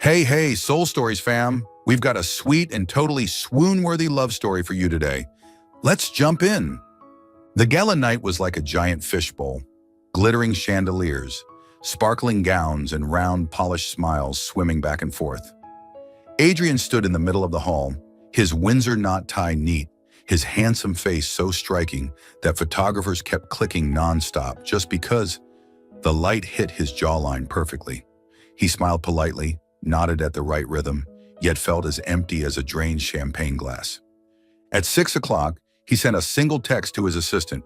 Hey, Soul Stories fam. We've got a sweet and totally swoon-worthy love story for you today. Let's jump in. The gala night was like a giant fishbowl. Glittering chandeliers, sparkling gowns, and round, polished smiles swimming back and forth. Adrian stood in the middle of the hall, his Windsor knot tie neat, his handsome face so striking that photographers kept clicking nonstop just because the light hit his jawline perfectly. He smiled politely, nodded at the right rhythm, yet felt as empty as a drained champagne glass. At 6 o'clock, he sent a single text to his assistant.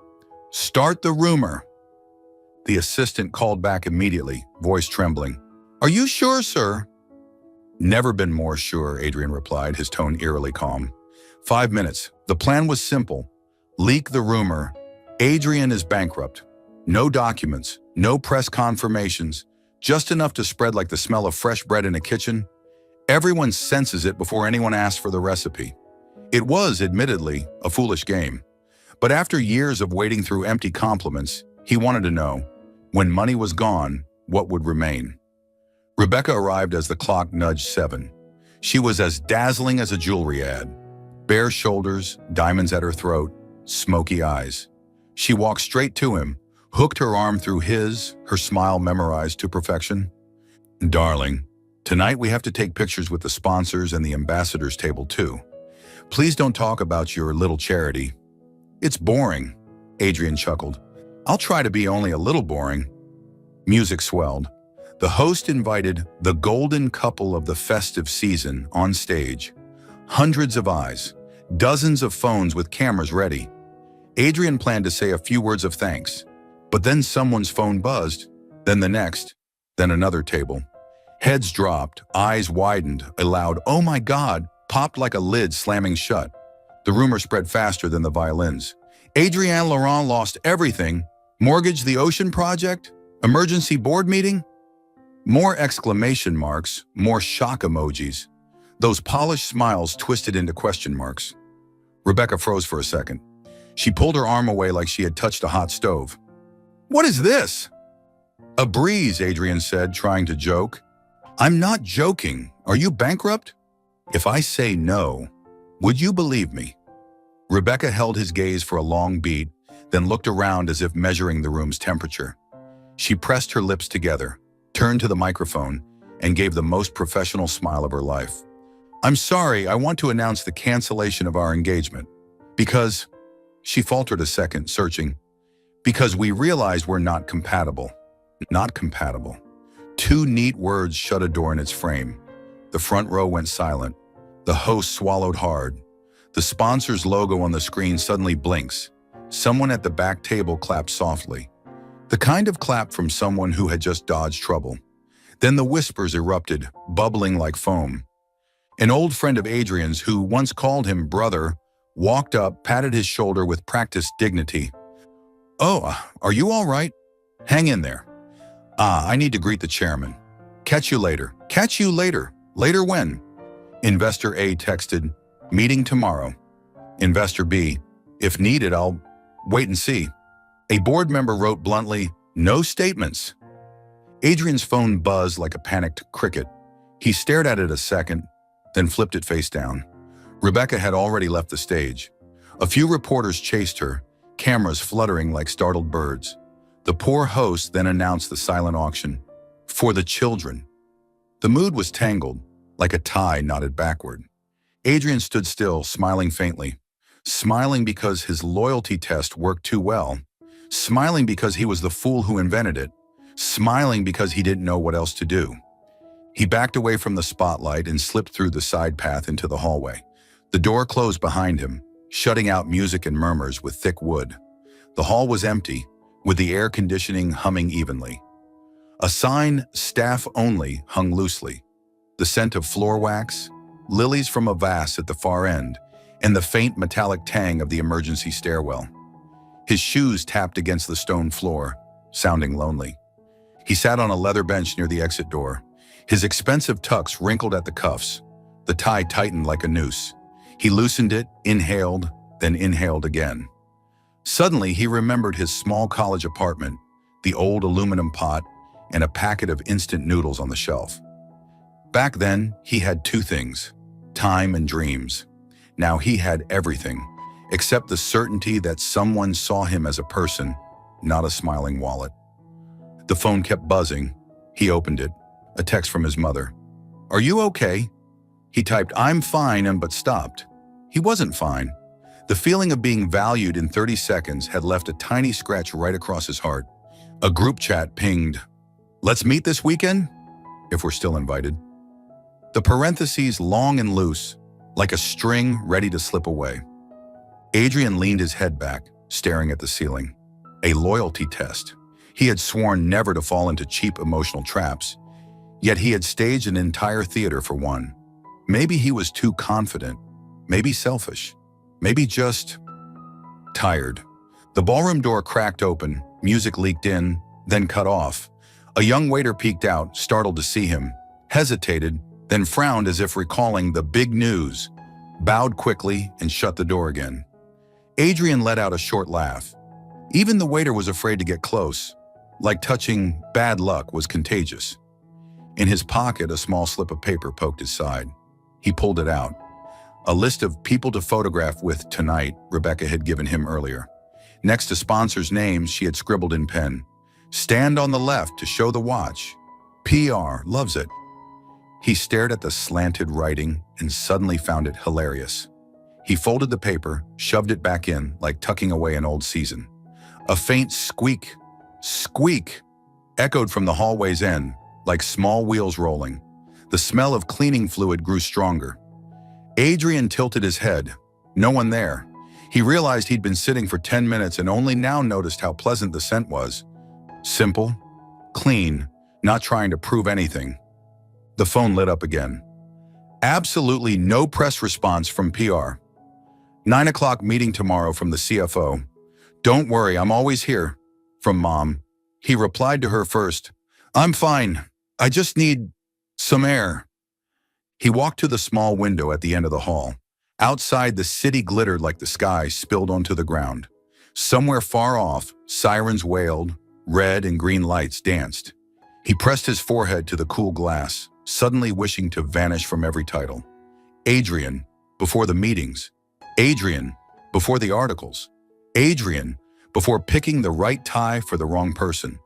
"Start the rumor." The assistant called back immediately, voice trembling. "Are you sure, sir?" "Never been more sure," Adrian replied, his tone eerily calm. 5 minutes. The plan was simple. Leak the rumor. Adrian is bankrupt. No documents, no press confirmations, just enough to spread like the smell of fresh bread in a kitchen. Everyone senses it before anyone asks for the recipe. It was, admittedly, a foolish game. But after years of wading through empty compliments, he wanted to know, when money was gone, what would remain. Rebecca arrived as the clock nudged 7. She was as dazzling as a jewelry ad. Bare shoulders, diamonds at her throat, smoky eyes. She walked straight to him, hooked her arm through his, her smile memorized to perfection. "Darling, tonight we have to take pictures with the sponsors and the ambassadors table too. Please don't talk about your little charity." "It's boring," Adrian chuckled. "I'll try to be only a little boring." Music swelled. The host invited the golden couple of the festive season on stage. Hundreds of eyes, dozens of phones with cameras ready. Adrian planned to say a few words of thanks, but then someone's phone buzzed, then the next, then another table. Heads dropped, eyes widened, a loud "Oh my God" popped like a lid slamming shut. The rumor spread faster than the violins. Adrian Laurent lost everything. Mortgage the ocean project? Emergency board meeting? More exclamation marks, more shock emojis. Those polished smiles twisted into question marks. Rebecca froze for a second. She pulled her arm away like she had touched a hot stove. "What is this?" "A breeze," Adrian said, trying to joke. "I'm not joking. Are you bankrupt? If I say no, would you believe me?" Rebecca held his gaze for a long beat, then looked around as if measuring the room's temperature. She pressed her lips together, turned to the microphone, and gave the most professional smile of her life. "I'm sorry, I want to announce the cancellation of our engagement. Because," she faltered a second, searching, "because we realize we're not compatible." Not compatible. Two neat words shut a door in its frame. The front row went silent. The host swallowed hard. The sponsor's logo on the screen suddenly blinks. Someone at the back table clapped softly. The kind of clap from someone who had just dodged trouble. Then the whispers erupted, bubbling like foam. An old friend of Adrian's, who once called him brother, walked up, patted his shoulder with practiced dignity. "Oh, are you all right? Hang in there. I need to greet the chairman. Catch you later." "Catch you later." "Later when?" Investor A texted, "Meeting tomorrow." Investor B, "If needed, I'll wait and see." A board member wrote bluntly, "No statements." Adrian's phone buzzed like a panicked cricket. He stared at it a second, then flipped it face down. Rebecca had already left the stage. A few reporters chased her, cameras fluttering like startled birds. The poor host then announced the silent auction. For the children. The mood was tangled, like a tie knotted backward. Adrian stood still, smiling faintly. Smiling because his loyalty test worked too well. Smiling because he was the fool who invented it. Smiling because he didn't know what else to do. He backed away from the spotlight and slipped through the side path into the hallway. The door closed behind him, shutting out music and murmurs with thick wood. The hall was empty, with the air conditioning humming evenly. A sign, "Staff Only," hung loosely. The scent of floor wax, lilies from a vase at the far end, and the faint metallic tang of the emergency stairwell. His shoes tapped against the stone floor, sounding lonely. He sat on a leather bench near the exit door. His expensive tux wrinkled at the cuffs. The tie tightened like a noose. He loosened it, inhaled, then inhaled again. Suddenly, he remembered his small college apartment, the old aluminum pot, and a packet of instant noodles on the shelf. Back then, he had two things: time and dreams. Now he had everything, except the certainty that someone saw him as a person, not a smiling wallet. The phone kept buzzing. He opened it. A text from his mother. "Are you okay?" He typed, "I'm fine," but stopped. He wasn't fine. The feeling of being valued in 30 seconds had left a tiny scratch right across his heart. A group chat pinged. "Let's meet this weekend?" If we're still invited. The parentheses long and loose, like a string ready to slip away. Adrian leaned his head back, staring at the ceiling. A loyalty test. He had sworn never to fall into cheap emotional traps, yet he had staged an entire theater for one. Maybe he was too confident, maybe selfish, maybe just tired. The ballroom door cracked open, music leaked in, then cut off. A young waiter peeked out, startled to see him, hesitated, then frowned as if recalling the big news, bowed quickly, and shut the door again. Adrian let out a short laugh. Even the waiter was afraid to get close, like touching bad luck was contagious. In his pocket, a small slip of paper poked his side. He pulled it out. A list of people to photograph with tonight Rebecca had given him earlier. Next to sponsors' names, she had scribbled in pen, "Stand on the left to show the watch. PR loves it." He stared at the slanted writing and suddenly found it hilarious. He folded the paper, shoved it back in, like tucking away an old season. A faint squeak, echoed from the hallway's end, like small wheels rolling. The smell of cleaning fluid grew stronger. Adrian tilted his head. No one there. He realized he'd been sitting for 10 minutes and only now noticed how pleasant the scent was. Simple, clean, not trying to prove anything. The phone lit up again. Absolutely no press response from PR. 9 o'clock meeting tomorrow from the CFO. "Don't worry, I'm always here." From Mom. He replied to her first. "I'm fine. I just need some air." He walked to the small window at the end of the hall. Outside, the city glittered like the sky spilled onto the ground. Somewhere far off, sirens wailed, red and green lights danced. He pressed his forehead to the cool glass, suddenly wishing to vanish from every title. Adrian, before the meetings. Adrian, before the articles. Adrian, before picking the right tie for the wrong person.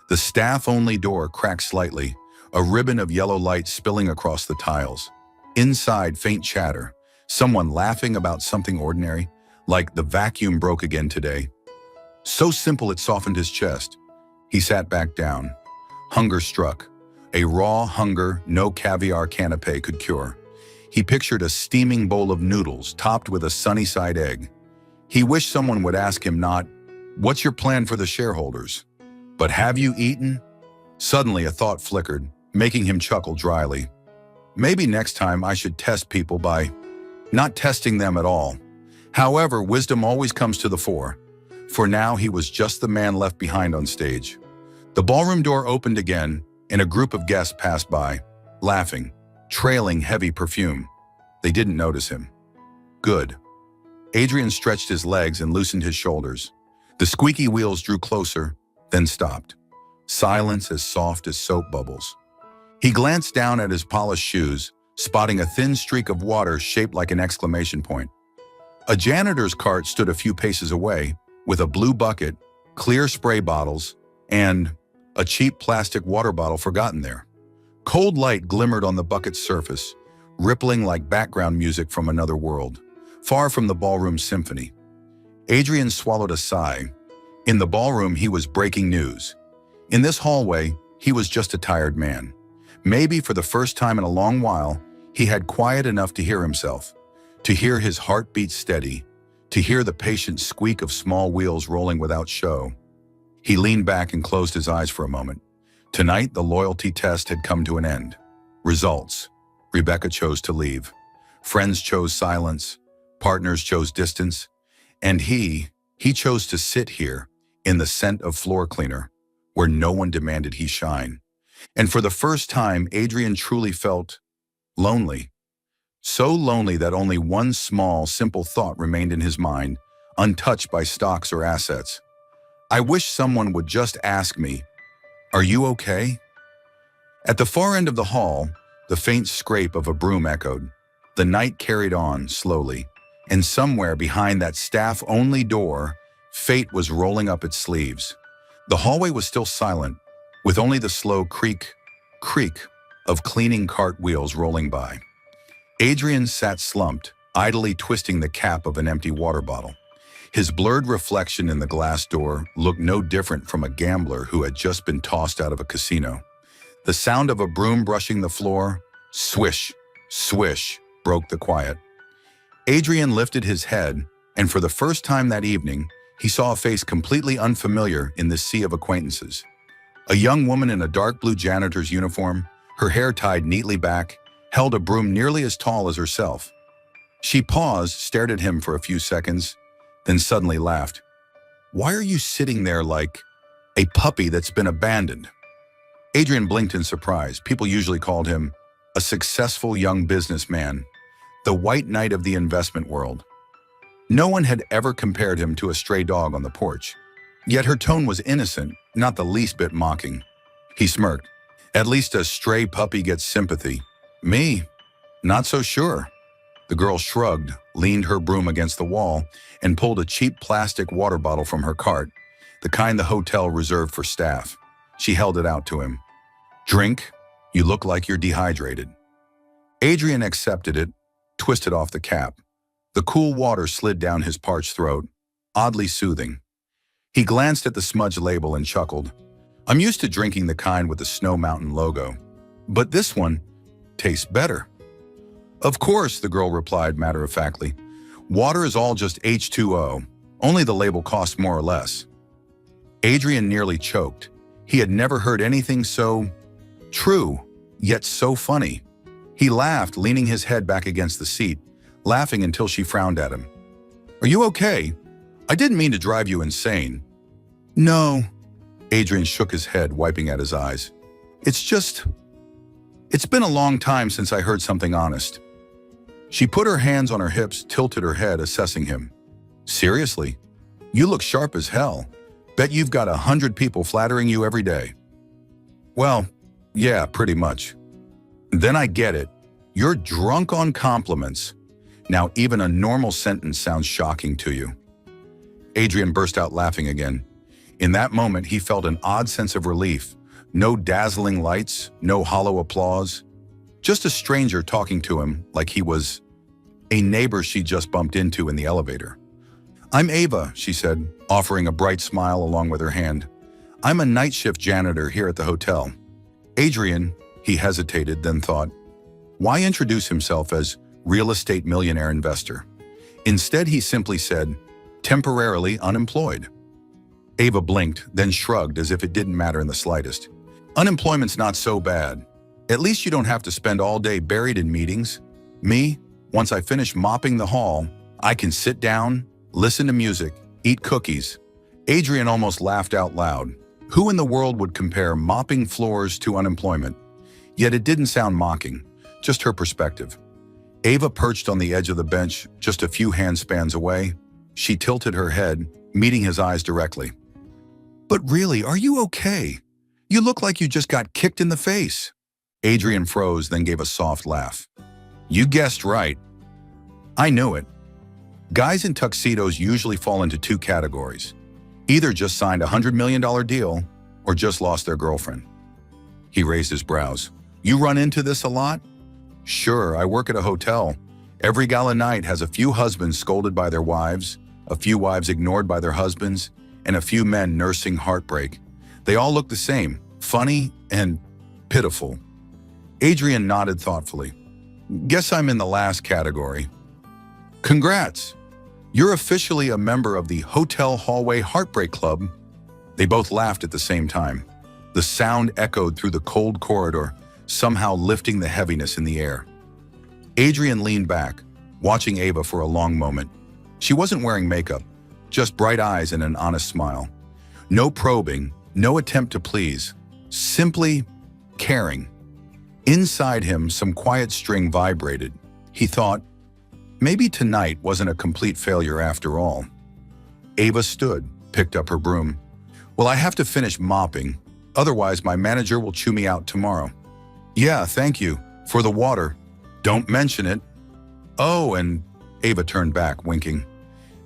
The staff-only door cracked slightly, a ribbon of yellow light spilling across the tiles. Inside, faint chatter, someone laughing about something ordinary, like the vacuum broke again today. So simple it softened his chest. He sat back down. Hunger struck, a raw hunger no caviar canapé could cure. He pictured a steaming bowl of noodles topped with a sunny-side egg. He wished someone would ask him not, "What's your plan for the shareholders?" but "Have you eaten?" Suddenly a thought flickered, making him chuckle dryly. Maybe next time I should test people by not testing them at all. However, wisdom always comes to the fore. For now, he was just the man left behind on stage. The ballroom door opened again, and a group of guests passed by, laughing, trailing heavy perfume. They didn't notice him. Good. Adrian stretched his legs and loosened his shoulders. The squeaky wheels drew closer, then stopped. Silence as soft as soap bubbles. He glanced down at his polished shoes, spotting a thin streak of water shaped like an exclamation point. A janitor's cart stood a few paces away, with a blue bucket, clear spray bottles, and a cheap plastic water bottle forgotten there. Cold light glimmered on the bucket's surface, rippling like background music from another world, far from the ballroom symphony. Adrian swallowed a sigh. In the ballroom, he was breaking news. In this hallway, he was just a tired man. Maybe for the first time in a long while, he had quiet enough to hear himself, to hear his heartbeat steady, to hear the patient squeak of small wheels rolling without show. He leaned back and closed his eyes for a moment. Tonight, the loyalty test had come to an end. Results. Rebecca chose to leave. Friends chose silence. Partners chose distance. And he chose to sit here in the scent of floor cleaner, where no one demanded he shine. And for the first time, Adrian truly felt lonely. So lonely that only one small, simple thought remained in his mind, untouched by stocks or assets. I wish someone would just ask me, "Are you okay?" At the far end of the hall, The faint scrape of a broom echoed. The night carried on slowly, and somewhere behind that staff-only door, fate was rolling up its sleeves. The hallway was still silent, with only the slow creak, creak of cleaning cart wheels rolling by. Adrian sat slumped, idly twisting the cap of an empty water bottle. His blurred reflection in the glass door looked no different from a gambler who had just been tossed out of a casino. The sound of a broom brushing the floor, swish, swish, broke the quiet. Adrian lifted his head, and for the first time that evening, he saw a face completely unfamiliar in this sea of acquaintances. A young woman in a dark blue janitor's uniform, her hair tied neatly back, held a broom nearly as tall as herself. She paused, stared at him for a few seconds, then suddenly laughed. "Why are you sitting there like a puppy that's been abandoned?" Adrian blinked in surprise. People usually called him a successful young businessman, the white knight of the investment world. No one had ever compared him to a stray dog on the porch. Yet her tone was innocent, not the least bit mocking. He smirked. "At least a stray puppy gets sympathy. Me? Not so sure." The girl shrugged, leaned her broom against the wall, and pulled a cheap plastic water bottle from her cart, the kind the hotel reserved for staff. She held it out to him. "Drink? You look like you're dehydrated." Adrian accepted it, twisted off the cap. The cool water slid down his parched throat, oddly soothing. He glanced at the smudged label and chuckled. "I'm used to drinking the kind with the Snow Mountain logo, but this one tastes better." "Of course," the girl replied matter-of-factly. "Water is all just H2O, only the label costs more or less." Adrian nearly choked. He had never heard anything so true, yet so funny. He laughed, leaning his head back against the seat, laughing until she frowned at him. "Are you okay? I didn't mean to drive you insane." "No." Adrian shook his head, wiping at his eyes. It's been a long time since I heard something honest." She put her hands on her hips, tilted her head, assessing him. "Seriously? You look sharp as hell. Bet you've got 100 people flattering you every day." "Well, yeah, pretty much." "Then I get it. You're drunk on compliments. Now even a normal sentence sounds shocking to you." Adrian burst out laughing again. In that moment, he felt an odd sense of relief. No dazzling lights, no hollow applause. Just a stranger talking to him like he was a neighbor she just bumped into in the elevator. "I'm Ava," she said, offering a bright smile along with her hand. "I'm a night shift janitor here at the hotel." Adrian, he hesitated, then thought, why introduce himself as real estate millionaire investor? Instead, he simply said, "Temporarily unemployed." Ava blinked, then shrugged as if it didn't matter in the slightest. "Unemployment's not so bad. At least you don't have to spend all day buried in meetings. Me, once I finish mopping the hall, I can sit down, listen to music, eat cookies." Adrian almost laughed out loud. Who in the world would compare mopping floors to unemployment? Yet it didn't sound mocking, just her perspective. Ava perched on the edge of the bench, just a few handspans away. She tilted her head, meeting his eyes directly. "But really, are you okay? You look like you just got kicked in the face." Adrian froze, then gave a soft laugh. "You guessed right. I knew it. Guys in tuxedos usually fall into two categories. Either just signed a $100 million deal or just lost their girlfriend." He raised his brows. "You run into this a lot?" "Sure, I work at a hotel. Every gala night has a few husbands scolded by their wives, a few wives ignored by their husbands, and a few men nursing heartbreak. They all look the same, funny and pitiful." Adrian nodded thoughtfully. "Guess I'm in the last category." "Congrats! You're officially a member of the Hotel Hallway Heartbreak Club." They both laughed at the same time. The sound echoed through the cold corridor, somehow lifting the heaviness in the air. Adrian leaned back, watching Ava for a long moment. She wasn't wearing makeup, just bright eyes and an honest smile. No probing, no attempt to please, simply caring. Inside him, some quiet string vibrated. He thought, maybe tonight wasn't a complete failure after all. Ava stood, picked up her broom. "Well, I have to finish mopping. Otherwise, my manager will chew me out tomorrow." "Yeah, thank you. For the water. Don't mention it. Oh, and Ava turned back, winking.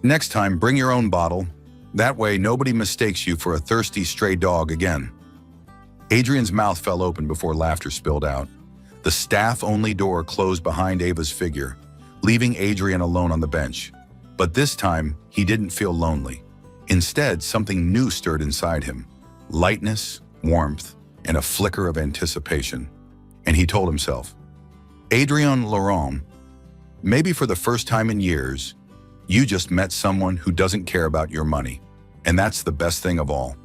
Next time, bring your own bottle. That way, nobody mistakes you for a thirsty stray dog again. Adrian's mouth fell open before laughter spilled out. The staff-only door closed behind Ava's figure, leaving Adrian alone on the bench. But this time, he didn't feel lonely. Instead, something new stirred inside him. Lightness, warmth, and a flicker of anticipation. And he told himself, Adrien Laurent, maybe for the first time in years, you just met someone who doesn't care about your money. And that's the best thing of all.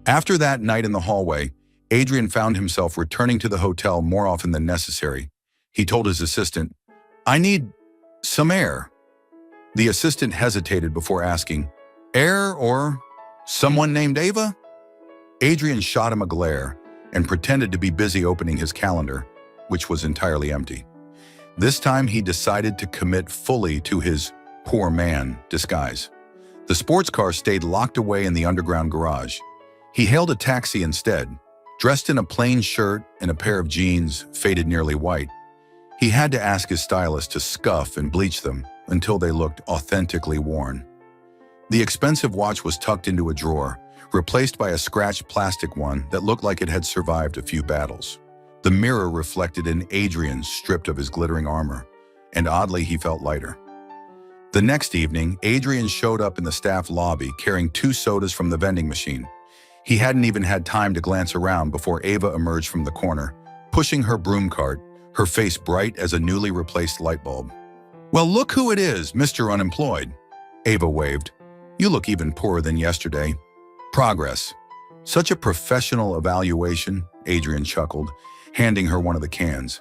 After that night in the hallway, Adrian found himself returning to the hotel more often than necessary. He told his assistant, I need some air. The assistant hesitated before asking, air or someone named Ava? Adrian shot him a glare and pretended to be busy opening his calendar, which was entirely empty. This time he decided to commit fully to his poor man disguise. The sports car stayed locked away in the underground garage. He hailed a taxi instead, dressed in a plain shirt and a pair of jeans faded nearly white. He had to ask his stylist to scuff and bleach them until they looked authentically worn. The expensive watch was tucked into a drawer, replaced by a scratched plastic one that looked like it had survived a few battles. The mirror reflected an Adrian stripped of his glittering armor, and oddly he felt lighter. The next evening, Adrian showed up in the staff lobby carrying 2 sodas from the vending machine. He hadn't even had time to glance around before Ava emerged from the corner, pushing her broom cart, her face bright as a newly replaced light bulb. Well, look who it is, Mr. Unemployed. Ava waved. You look even poorer than yesterday. Progress. Such a professional evaluation, Adrian chuckled, handing her one of the cans.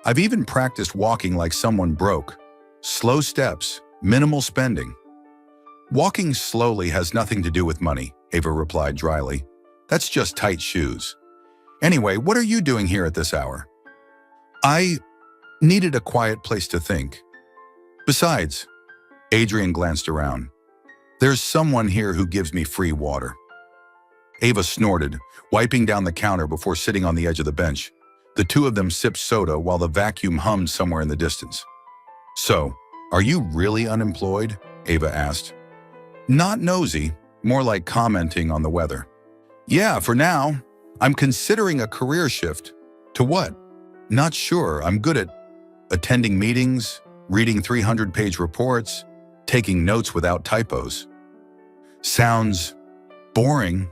I've even practiced walking like someone broke. Slow steps, minimal spending. Walking slowly has nothing to do with money, Ava replied dryly. That's just tight shoes. Anyway, what are you doing here at this hour? I needed a quiet place to think. Besides, Adrian glanced around. There's someone here who gives me free water. Ava snorted, wiping down the counter before sitting on the edge of the bench. The two of them sipped soda while the vacuum hummed somewhere in the distance. So, are you really unemployed? Ava asked. Not nosy, more like commenting on the weather. Yeah, for now. I'm considering a career shift. To what? Not sure. I'm good at attending meetings, reading 300-page reports, taking notes without typos. Sounds boring.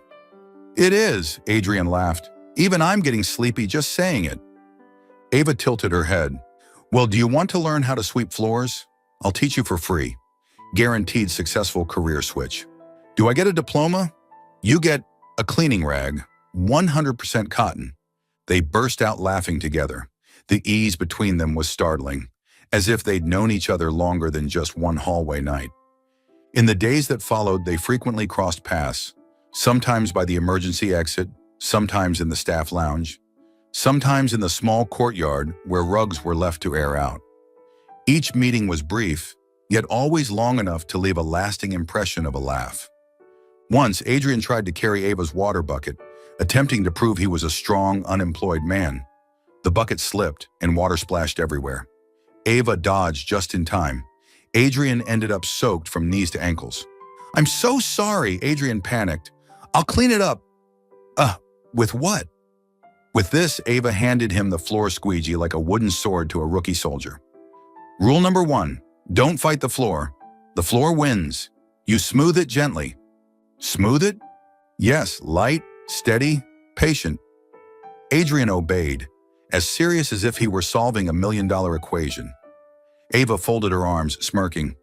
It is, Adrian laughed. Even I'm getting sleepy just saying it. Ava tilted her head. Well, do you want to learn how to sweep floors? I'll teach you for free. Guaranteed successful career switch. Do I get a diploma? You get a cleaning rag, 100% cotton. They burst out laughing together. The ease between them was startling, as if they'd known each other longer than just one hallway night. In the days that followed, they frequently crossed paths, sometimes by the emergency exit, sometimes in the staff lounge, sometimes in the small courtyard where rugs were left to air out. Each meeting was brief, yet always long enough to leave a lasting impression of a laugh. Once, Adrian tried to carry Ava's water bucket, attempting to prove he was a strong, unemployed man. The bucket slipped and water splashed everywhere. Ava dodged just in time. Adrian ended up soaked from knees to ankles. I'm so sorry, Adrian panicked. I'll clean it up. With what? With this, Ava handed him the floor squeegee like a wooden sword to a rookie soldier. Rule number 1, don't fight the floor. The floor wins. You smooth it gently. Smooth it? Yes, light, steady, patient. Adrian obeyed, as serious as if he were solving a $1,000,000 equation. Ava folded her arms, smirking.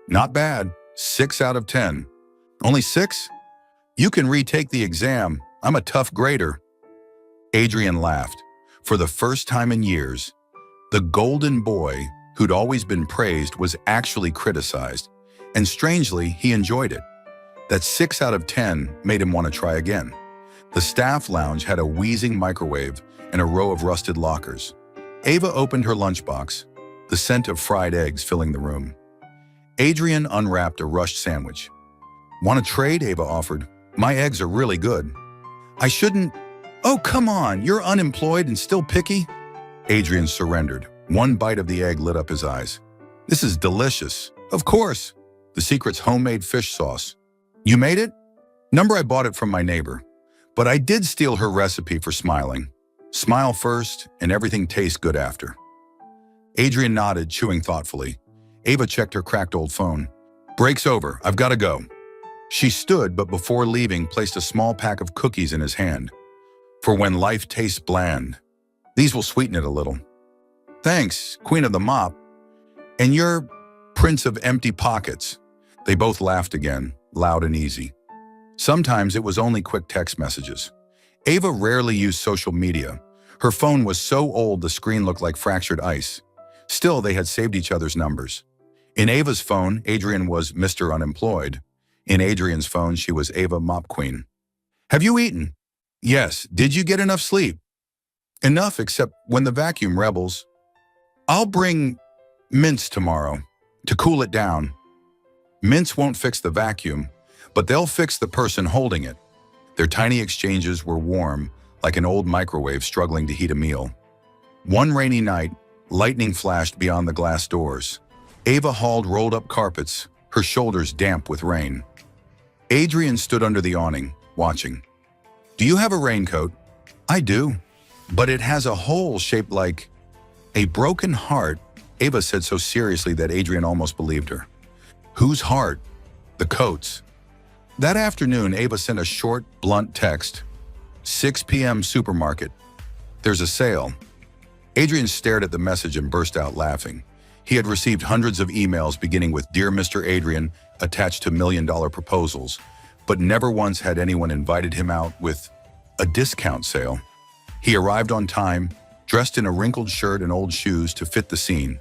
Not bad, 6 out of 10. Only 6? You can retake the exam. I'm a tough grader. Adrian laughed. For the first time in years, the golden boy who'd always been praised was actually criticized, and strangely, he enjoyed it. That 6 out of 10 made him want to try again. The staff lounge had a wheezing microwave and a row of rusted lockers. Ava opened her lunchbox, the scent of fried eggs filling the room. Adrian unwrapped a rushed sandwich. Want to trade? Ava offered. My eggs are really good. I shouldn't. Oh, come on, you're unemployed and still picky? Adrian surrendered. One bite of the egg lit up his eyes. This is delicious. Of course. The secret's homemade fish sauce. You made it? Number I bought it from my neighbor. But I did steal her recipe for smiling. Smile first, and everything tastes good after. Adrian nodded, chewing thoughtfully. Ava checked her cracked old phone. Break's over. I've got to go. She stood, but before leaving, placed a small pack of cookies in his hand. For when life tastes bland. These will sweeten it a little. Thanks, Queen of the Mop. And you're Prince of Empty Pockets. They both laughed again, loud and easy. Sometimes it was only quick text messages. Ava rarely used social media. Her phone was so old the screen looked like fractured ice. Still, they had saved each other's numbers. In Ava's phone, Adrian was Mr. Unemployed. In Adrian's phone, she was Ava Mop Queen. Have you eaten? Yes. Did you get enough sleep? Enough, except when the vacuum rebels. I'll bring mints tomorrow to cool it down. Mints won't fix the vacuum, but they'll fix the person holding it. Their tiny exchanges were warm, like an old microwave struggling to heat a meal. One rainy night, lightning flashed beyond the glass doors. Ava hauled rolled-up carpets, her shoulders damp with rain. Adrian stood under the awning, watching. Do you have a raincoat? I do, but it has a hole shaped like a broken heart, Ava said so seriously that Adrian almost believed her. Whose heart? The coat's. That afternoon, Ava sent a short, blunt text. 6 p.m. supermarket. There's a sale. Adrian stared at the message and burst out laughing. He had received hundreds of emails beginning with Dear Mr. Adrian attached to million-dollar proposals, but never once had anyone invited him out with a discount sale. He arrived on time, dressed in a wrinkled shirt and old shoes to fit the scene.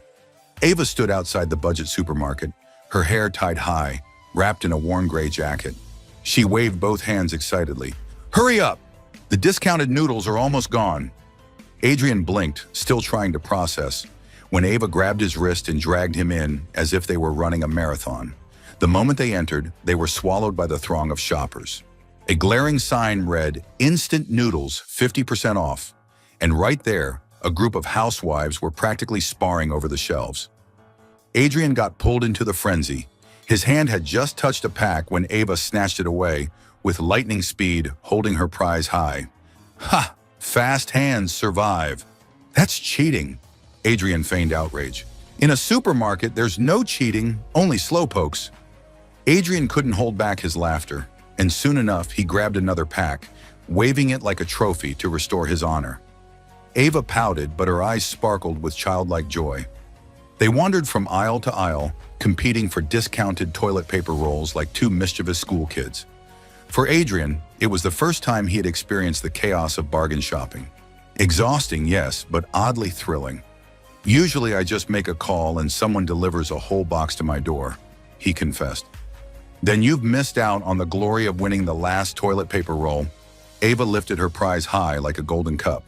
Ava stood outside the budget supermarket, her hair tied high, wrapped in a worn gray jacket. She waved both hands excitedly. Hurry up! The discounted noodles are almost gone. Adrian blinked, still trying to process, when Ava grabbed his wrist and dragged him in as if they were running a marathon. The moment they entered, they were swallowed by the throng of shoppers. A glaring sign read, Instant Noodles, 50% off. And right there, a group of housewives were practically sparring over the shelves. Adrian got pulled into the frenzy. His hand had just touched a pack when Ava snatched it away, with lightning speed, holding her prize high. Ha! Fast hands survive. That's cheating. Adrian feigned outrage. In a supermarket, there's no cheating, only slowpokes. Adrian couldn't hold back his laughter, and soon enough he grabbed another pack, waving it like a trophy to restore his honor. Ava pouted, but her eyes sparkled with childlike joy. They wandered from aisle to aisle, competing for discounted toilet paper rolls like two mischievous school kids. For Adrian, it was the first time he had experienced the chaos of bargain shopping. Exhausting, yes, but oddly thrilling. Usually I just make a call and someone delivers a whole box to my door, he confessed. Then you've missed out on the glory of winning the last toilet paper roll. Ava lifted her prize high like a golden cup.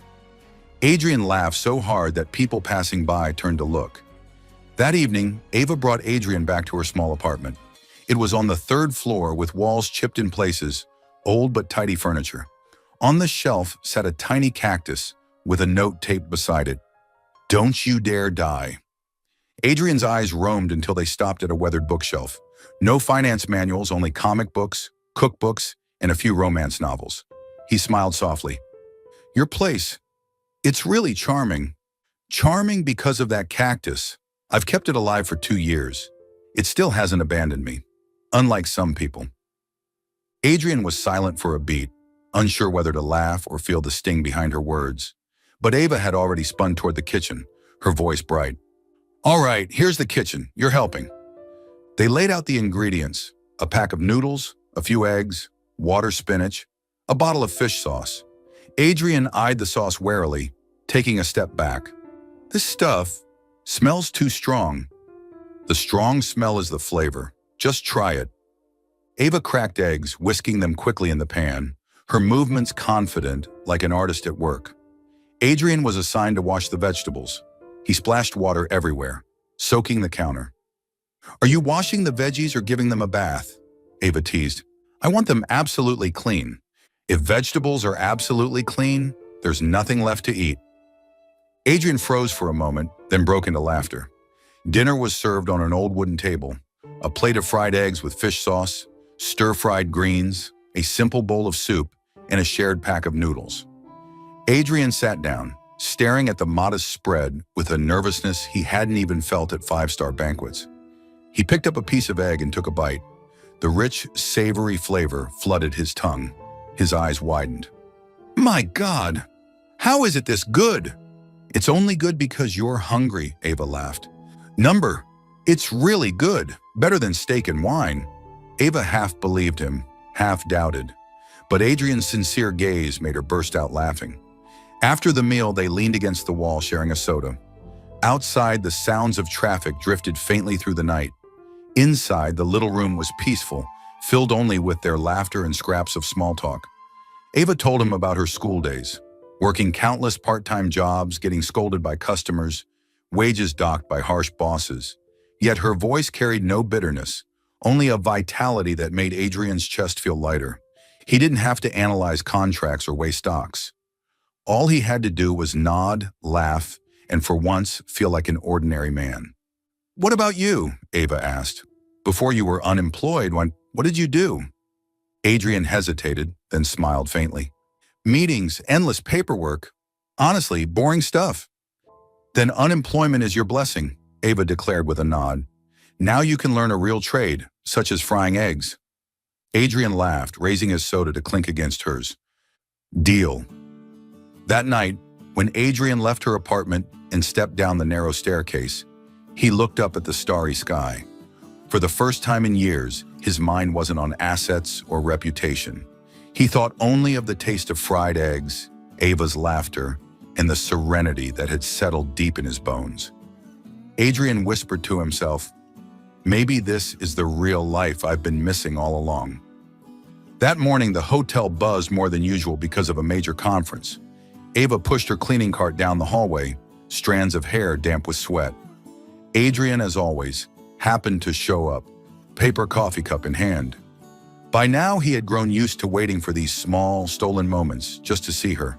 Adrian laughed so hard that people passing by turned to look. That evening, Ava brought Adrian back to her small apartment. It was on the 3rd floor with walls chipped in places, old but tidy furniture. On the shelf sat a tiny cactus with a note taped beside it. Don't you dare die. Adrian's eyes roamed until they stopped at a weathered bookshelf. No finance manuals, only comic books, cookbooks, and a few romance novels. He smiled softly. Your place. It's really charming. Charming because of that cactus. I've kept it alive for 2 years. It still hasn't abandoned me, unlike some people. Adrian was silent for a beat, unsure whether to laugh or feel the sting behind her words. But Ava had already spun toward the kitchen, her voice bright. All right, here's the kitchen. You're helping. They laid out the ingredients, a pack of noodles, a few eggs, water spinach, a bottle of fish sauce. Adrian eyed the sauce warily, taking a step back. This stuff smells too strong. The strong smell is the flavor. Just try it. Ava cracked eggs, whisking them quickly in the pan, her movements confident like an artist at work. Adrian was assigned to wash the vegetables. He splashed water everywhere, soaking the counter. Are you washing the veggies or giving them a bath? Ava teased. I want them absolutely clean. If vegetables are absolutely clean, there's nothing left to eat. Adrian froze for a moment, then broke into laughter. Dinner was served on an old wooden table. A plate of fried eggs with fish sauce, stir-fried greens, a simple bowl of soup, and a shared pack of noodles. Adrian sat down, staring at the modest spread with a nervousness he hadn't even felt at five-star banquets. He picked up a piece of egg and took a bite. The rich, savory flavor flooded his tongue. His eyes widened. "My God! How is it this good?" "It's only good because you're hungry," Ava laughed. "Number, it's really good, better than steak and wine." Ava half believed him, half doubted. But Adrian's sincere gaze made her burst out laughing. After the meal, they leaned against the wall sharing a soda. Outside, the sounds of traffic drifted faintly through the night. Inside, the little room was peaceful, filled only with their laughter and scraps of small talk. Ava told him about her school days, working countless part-time jobs, getting scolded by customers, wages docked by harsh bosses. Yet her voice carried no bitterness, only a vitality that made Adrian's chest feel lighter. He didn't have to analyze contracts or weigh stocks. All he had to do was nod, laugh, and for once feel like an ordinary man. "What about you?" Ava asked. "Before you were unemployed, what did you do?" Adrian hesitated, then smiled faintly. "Meetings, endless paperwork. Honestly, boring stuff." "Then unemployment is your blessing," Ava declared with a nod. "Now you can learn a real trade, such as frying eggs." Adrian laughed, raising his soda to clink against hers. "Deal." That night, when Adrian left her apartment and stepped down the narrow staircase, he looked up at the starry sky. For the first time in years, his mind wasn't on assets or reputation. He thought only of the taste of fried eggs, Ava's laughter, and the serenity that had settled deep in his bones. Adrian whispered to himself, "Maybe this is the real life I've been missing all along." That morning, the hotel buzzed more than usual because of a major conference. Ava pushed her cleaning cart down the hallway, strands of hair damp with sweat. Adrian, as always, happened to show up, paper coffee cup in hand. By now, he had grown used to waiting for these small, stolen moments just to see her.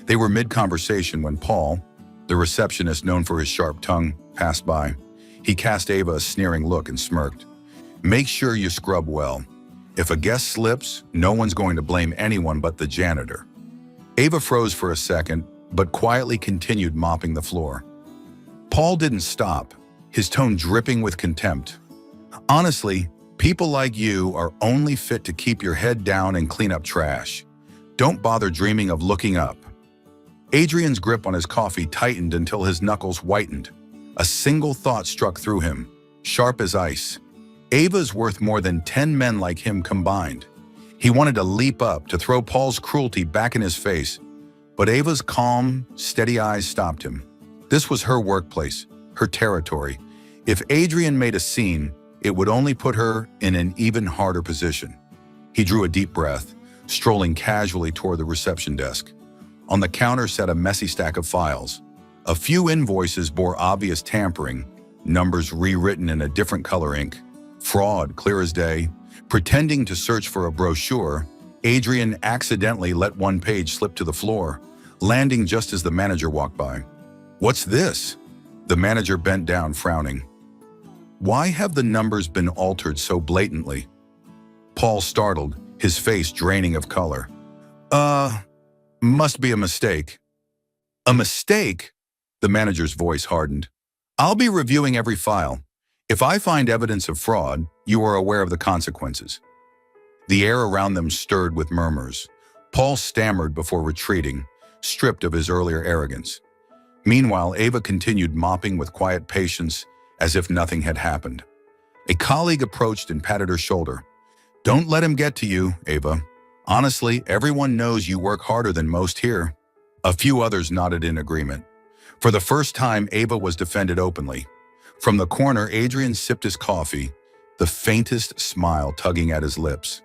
They were mid-conversation when Paul, the receptionist known for his sharp tongue, passed by. He cast Ava a sneering look and smirked. "Make sure you scrub well. If a guest slips, no one's going to blame anyone but the janitor." Ava froze for a second, but quietly continued mopping the floor. Paul didn't stop, his tone dripping with contempt. "Honestly, people like you are only fit to keep your head down and clean up trash. Don't bother dreaming of looking up." Adrian's grip on his coffee tightened until his knuckles whitened. A single thought struck through him, sharp as ice. Ava's worth more than 10 men like him combined. He wanted to leap up, to throw Paul's cruelty back in his face, but Ava's calm, steady eyes stopped him. This was her workplace, her territory. If Adrian made a scene, it would only put her in an even harder position. He drew a deep breath, strolling casually toward the reception desk. On the counter sat a messy stack of files. A few invoices bore obvious tampering, numbers rewritten in a different color ink. Fraud, clear as day. Pretending to search for a brochure, Adrian accidentally let one page slip to the floor, landing just as the manager walked by. "What's this?" The manager bent down, frowning. "Why have the numbers been altered so blatantly?" Paul startled, his face draining of color. Must be a mistake." "A mistake?" The manager's voice hardened. "I'll be reviewing every file. If I find evidence of fraud, you are aware of the consequences." The air around them stirred with murmurs. Paul stammered before retreating, stripped of his earlier arrogance. Meanwhile, Ava continued mopping with quiet patience, as if nothing had happened. A colleague approached and patted her shoulder. "Don't let him get to you, Ava. Honestly, everyone knows you work harder than most here." A few others nodded in agreement. For the first time, Ava was defended openly. From the corner, Adrian sipped his coffee, the faintest smile tugging at his lips.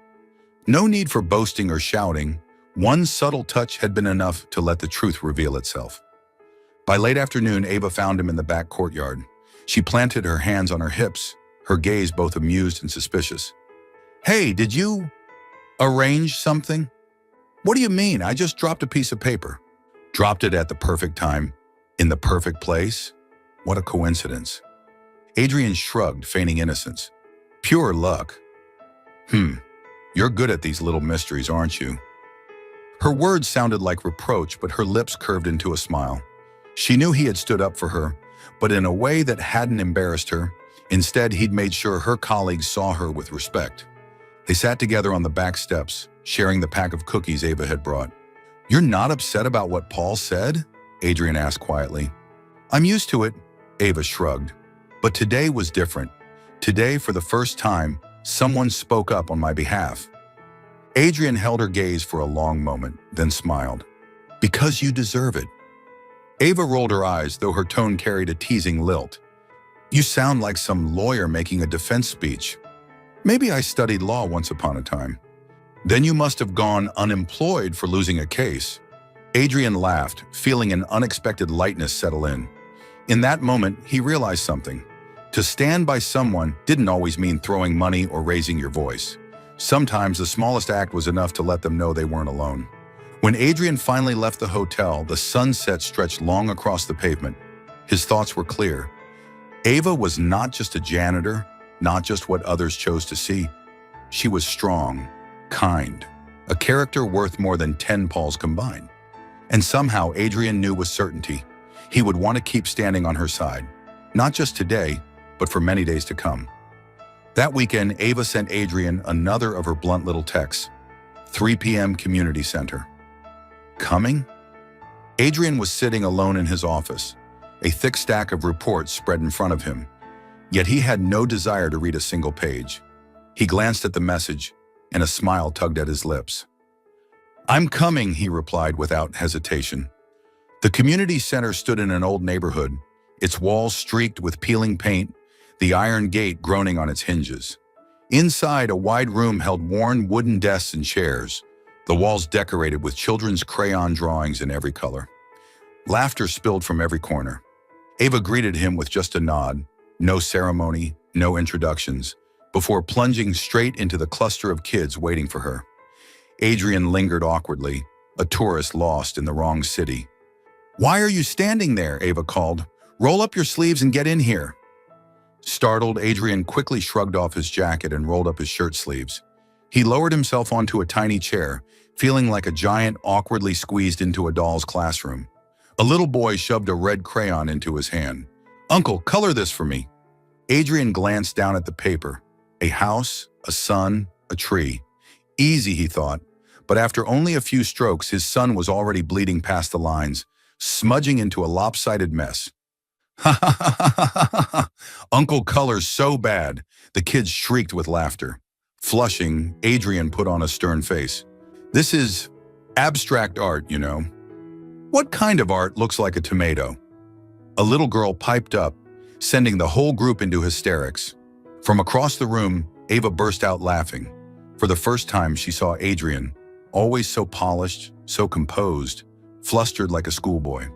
No need for boasting or shouting. One subtle touch had been enough to let the truth reveal itself. By late afternoon, Ava found him in the back courtyard. She planted her hands on her hips, her gaze both amused and suspicious. "Hey, did you arrange something?" "What do you mean? I just dropped a piece of paper." "Dropped it at the perfect time. In the perfect place? What a coincidence. Adrian shrugged, feigning innocence. Pure luck. You're good at these little mysteries, aren't you? Her words sounded like reproach, but her lips curved into a smile. She knew he had stood up for her, but in a way that hadn't embarrassed her. Instead, he'd made sure her colleagues saw her with respect. They sat together on the back steps, sharing the pack of cookies Ava had brought. You're not upset about what Paul said? Adrian asked quietly. I'm used to it, Ava shrugged. But today was different. Today, for the first time, someone spoke up on my behalf. Adrian held her gaze for a long moment, then smiled. Because you deserve it. Ava rolled her eyes, though her tone carried a teasing lilt. You sound like some lawyer making a defense speech. Maybe I studied law once upon a time. Then you must have gone unemployed for losing a case. Adrian laughed, feeling an unexpected lightness settle in. In that moment, he realized something. To stand by someone didn't always mean throwing money or raising your voice. Sometimes the smallest act was enough to let them know they weren't alone. When Adrian finally left the hotel, the sunset stretched long across the pavement. His thoughts were clear. Ava was not just a janitor, not just what others chose to see. She was strong, kind, a character worth more than 10 Pauls combined. And somehow Adrian knew with certainty he would want to keep standing on her side, not just today, but for many days to come. That weekend, Ava sent Adrian another of her blunt little texts. 3 p.m. Community Center. Coming? Adrian was sitting alone in his office, a thick stack of reports spread in front of him. Yet he had no desire to read a single page. He glanced at the message, and a smile tugged at his lips. I'm coming, he replied without hesitation. The community center stood in an old neighborhood, its walls streaked with peeling paint, the iron gate groaning on its hinges. Inside, a wide room held worn wooden desks and chairs, the walls decorated with children's crayon drawings in every color. Laughter spilled from every corner. Ava greeted him with just a nod, no ceremony, no introductions, before plunging straight into the cluster of kids waiting for her. Adrian lingered awkwardly, a tourist lost in the wrong city. Why are you standing there? Ava called. Roll up your sleeves and get in here. Startled, Adrian quickly shrugged off his jacket and rolled up his shirt sleeves. He lowered himself onto a tiny chair, feeling like a giant awkwardly squeezed into a doll's classroom. A little boy shoved a red crayon into his hand. Uncle, color this for me. Adrian glanced down at the paper. A house, a sun, a tree. Easy, he thought, but after only a few strokes, his sun was already bleeding past the lines, smudging into a lopsided mess. Ha ha ha ha ha ha! Uncle colors so bad, the kids shrieked with laughter. Flushing, Adrian put on a stern face. This is abstract art, you know. What kind of art looks like a tomato? A little girl piped up, sending the whole group into hysterics. From across the room, Ava burst out laughing. For the first time, she saw Adrian, always so polished, so composed, flustered like a schoolboy.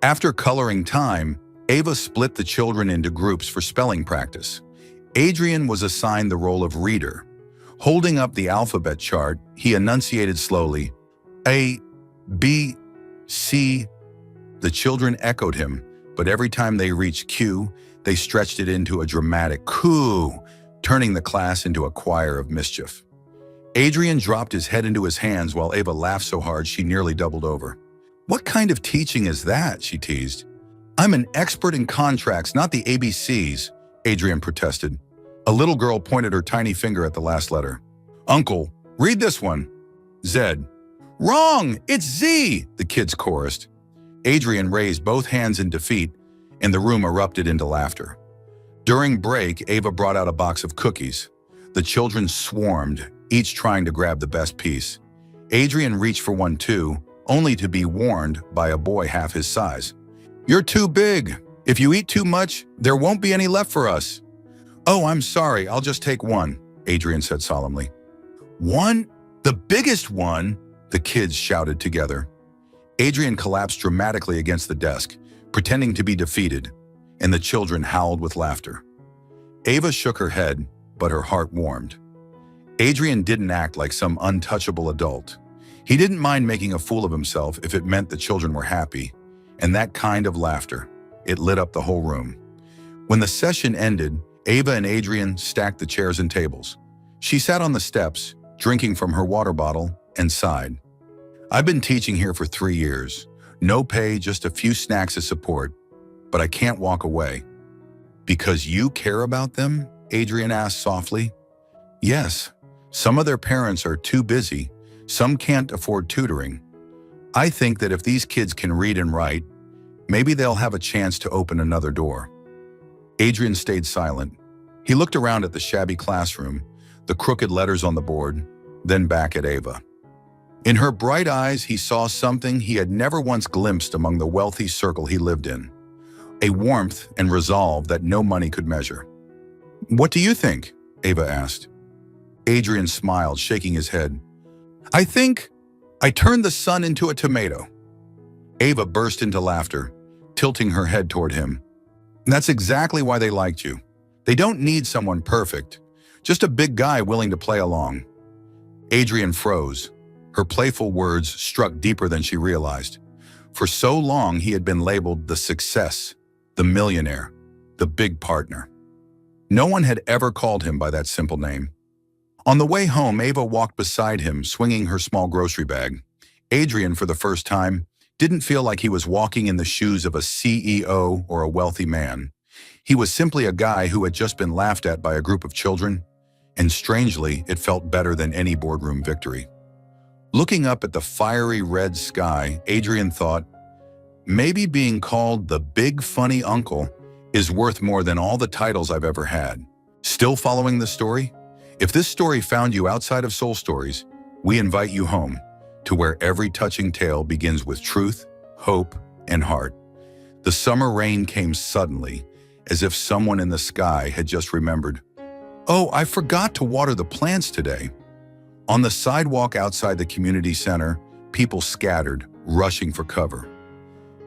After coloring time, Ava split the children into groups for spelling practice. Adrian was assigned the role of reader. Holding up the alphabet chart, he enunciated slowly, A, B, C. The children echoed him, but every time they reached Q, they stretched it into a dramatic coo, turning the class into a choir of mischief. Adrian dropped his head into his hands while Ava laughed so hard she nearly doubled over. What kind of teaching is that? She teased. I'm an expert in contracts, not the ABCs, Adrian protested. A little girl pointed her tiny finger at the last letter. Uncle, read this one. Z. Wrong! It's Z! The kids chorused. Adrian raised both hands in defeat, and the room erupted into laughter. During break, Ava brought out a box of cookies. The children swarmed, each trying to grab the best piece. Adrian reached for one too, only to be warned by a boy half his size. You're too big. If you eat too much, there won't be any left for us. Oh, I'm sorry, I'll just take one, Adrian said solemnly. One? The biggest one? The kids shouted together. Adrian collapsed dramatically against the desk, pretending to be defeated, and the children howled with laughter. Ava shook her head, but her heart warmed. Adrian didn't act like some untouchable adult. He didn't mind making a fool of himself if it meant the children were happy, And that kind of laughter, it lit up the whole room. When the session ended, Ava and Adrian stacked the chairs and tables. She sat on the steps, drinking from her water bottle, and sighed. I've been teaching here for 3 years. No pay, just a few snacks of support. But I can't walk away. Because you care about them? Adrian asked softly. Yes. Some of their parents are too busy. Some can't afford tutoring. I think that if these kids can read and write, maybe they'll have a chance to open another door. Adrian stayed silent. He looked around at the shabby classroom, the crooked letters on the board, then back at Ava. In her bright eyes, he saw something he had never once glimpsed among the wealthy circle he lived in. A warmth and resolve that no money could measure. What do you think? Ava asked. Adrian smiled, shaking his head. I think I turned the sun into a tomato. Ava burst into laughter, tilting her head toward him. That's exactly why they liked you. They don't need someone perfect, just a big guy willing to play along. Adrian froze. Her playful words struck deeper than she realized. For so long, he had been labeled the success, the millionaire, the big partner. No one had ever called him by that simple name. On the way home, Ava walked beside him, swinging her small grocery bag. Adrian, for the first time, didn't feel like he was walking in the shoes of a CEO or a wealthy man. He was simply a guy who had just been laughed at by a group of children, and strangely, it felt better than any boardroom victory. Looking up at the fiery red sky, Adrian thought, maybe being called the big funny uncle is worth more than all the titles I've ever had. Still following the story? If this story found you outside of Soul Stories, we invite you home, to where every touching tale begins with truth, hope, and heart. The summer rain came suddenly, as if someone in the sky had just remembered, oh, I forgot to water the plants today. On the sidewalk outside the community center, people scattered, rushing for cover.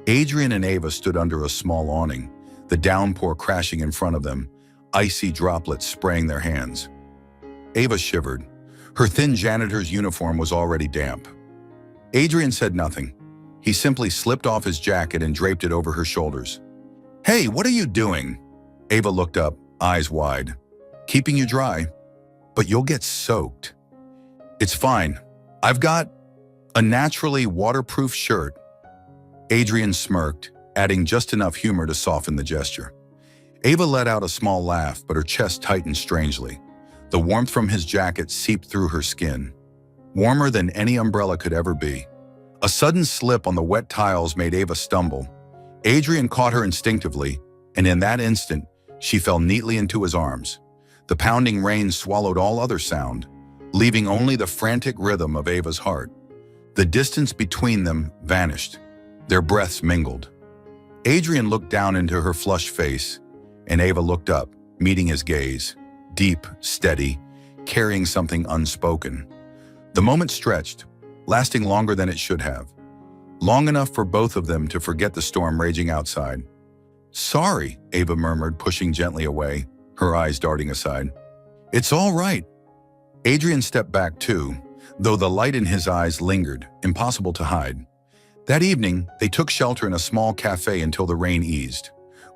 Adrian and Ava stood under a small awning, the downpour crashing in front of them, icy droplets spraying their hands. Ava shivered. Her thin janitor's uniform was already damp. Adrian said nothing. He simply slipped off his jacket and draped it over her shoulders. Hey, what are you doing? Ava looked up, eyes wide. Keeping you dry, but you'll get soaked. It's fine. I've got a naturally waterproof shirt. Adrian smirked, adding just enough humor to soften the gesture. Ava let out a small laugh, but her chest tightened strangely. The warmth from his jacket seeped through her skin, warmer than any umbrella could ever be. A sudden slip on the wet tiles made Ava stumble. Adrian caught her instinctively, and in that instant, she fell neatly into his arms. The pounding rain swallowed all other sound, leaving only the frantic rhythm of Ava's heart. The distance between them vanished. Their breaths mingled. Adrian looked down into her flushed face, and Ava looked up, meeting his gaze. Deep, steady, carrying something unspoken. The moment stretched, lasting longer than it should have. Long enough for both of them to forget the storm raging outside. Sorry, Ava murmured, pushing gently away, her eyes darting aside. It's all right. Adrian stepped back too, though the light in his eyes lingered, impossible to hide. That evening, they took shelter in a small cafe until the rain eased.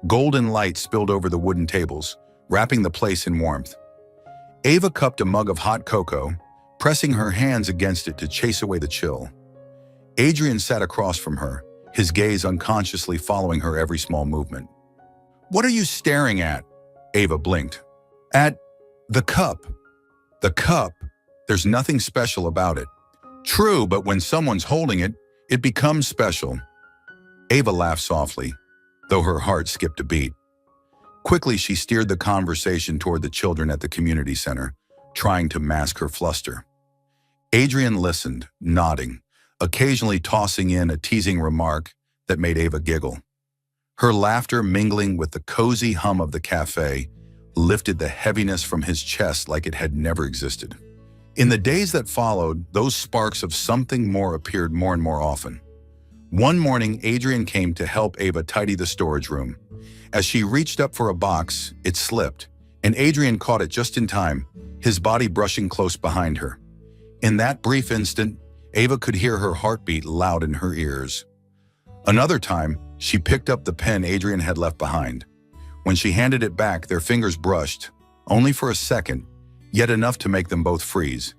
Golden light spilled over the wooden tables, wrapping the place in warmth. Ava cupped a mug of hot cocoa, pressing her hands against it to chase away the chill. Adrian sat across from her, his gaze unconsciously following her every small movement. What are you staring at? Ava blinked. At the cup. The cup. There's nothing special about it. True, but when someone's holding it, it becomes special. Ava laughed softly, though her heart skipped a beat. Quickly, she steered the conversation toward the children at the community center, trying to mask her fluster. Adrian listened, nodding, occasionally tossing in a teasing remark that made Ava giggle. Her laughter, mingling with the cozy hum of the cafe, lifted the heaviness from his chest like it had never existed. In the days that followed, those sparks of something more appeared more and more often. One morning, Adrian came to help Ava tidy the storage room. As she reached up for a box, it slipped, and Adrian caught it just in time, his body brushing close behind her. In that brief instant, Ava could hear her heartbeat loud in her ears. Another time, She picked up the pen Adrian had left behind. When she handed it back, their fingers brushed, only for a second, yet enough to make them both freeze.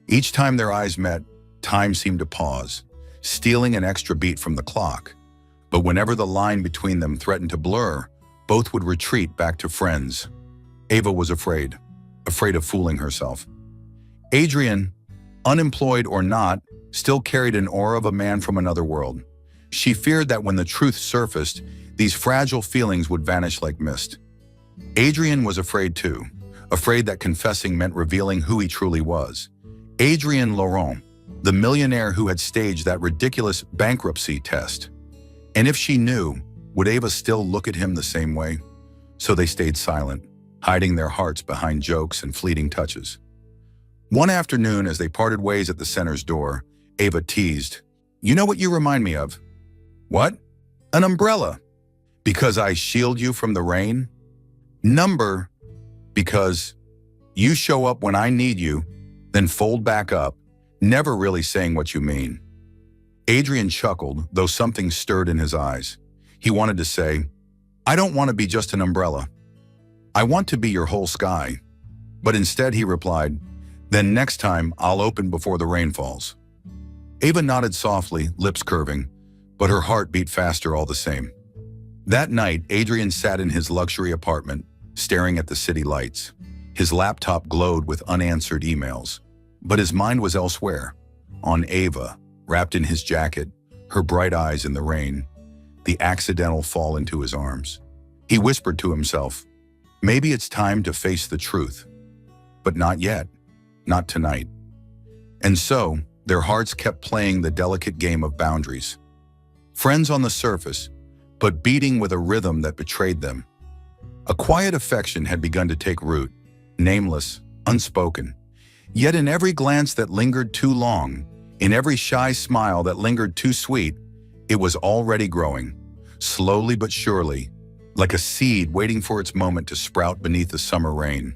Each time their eyes met, time seemed to pause, stealing an extra beat from the clock. But whenever the line between them threatened to blur, both would retreat back to friends. Ava was afraid of fooling herself. Adrian, unemployed or not, still carried an aura of a man from another world. She feared that when the truth surfaced, these fragile feelings would vanish like mist. Adrian was afraid too, afraid that confessing meant revealing who he truly was. Adrien Laurent, the millionaire who had staged that ridiculous bankruptcy test. And if she knew, would Ava still look at him the same way? So they stayed silent, hiding their hearts behind jokes and fleeting touches. One afternoon, as they parted ways at the center's door, Ava teased, "You know what you remind me of?" "What?" "An umbrella." "Because I shield you from the rain." "Number." "Because you show up when I need you, then fold back up, never really saying what you mean." Adrian chuckled, though something stirred in his eyes. He wanted to say, "I don't want to be just an umbrella. I want to be your whole sky." But instead he replied, "Then next time I'll open before the rain falls." Ava nodded softly, lips curving, but her heart beat faster all the same. That night, Adrian sat in his luxury apartment, staring at the city lights. His laptop glowed with unanswered emails, but his mind was elsewhere, on Ava, wrapped in his jacket, her bright eyes in the rain, the accidental fall into his arms. He whispered to himself, maybe it's time to face the truth. But not yet, not tonight. And so, their hearts kept playing the delicate game of boundaries. Friends on the surface, but beating with a rhythm that betrayed them. A quiet affection had begun to take root, nameless, unspoken. Yet in every glance that lingered too long, in every shy smile that lingered too sweet, it was already growing, slowly but surely, like a seed waiting for its moment to sprout beneath the summer rain.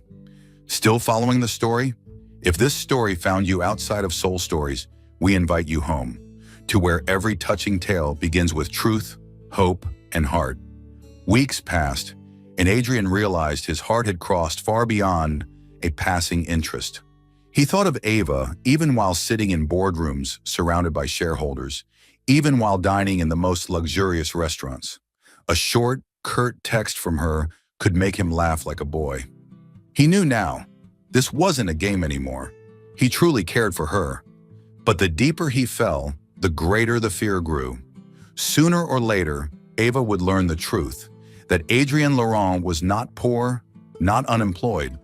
Still following the story? If this story found you outside of Soul Stories, we invite you home, to where every touching tale begins with truth, hope, and heart. Weeks passed, and Adrian realized his heart had crossed far beyond a passing interest. He thought of Ava even while sitting in boardrooms surrounded by shareholders, even while dining in the most luxurious restaurants. A short, curt text from her could make him laugh like a boy. He knew now, this wasn't a game anymore. He truly cared for her. But the deeper he fell, the greater the fear grew. Sooner or later, Ava would learn the truth, that Adrien Laurent was not poor, not unemployed.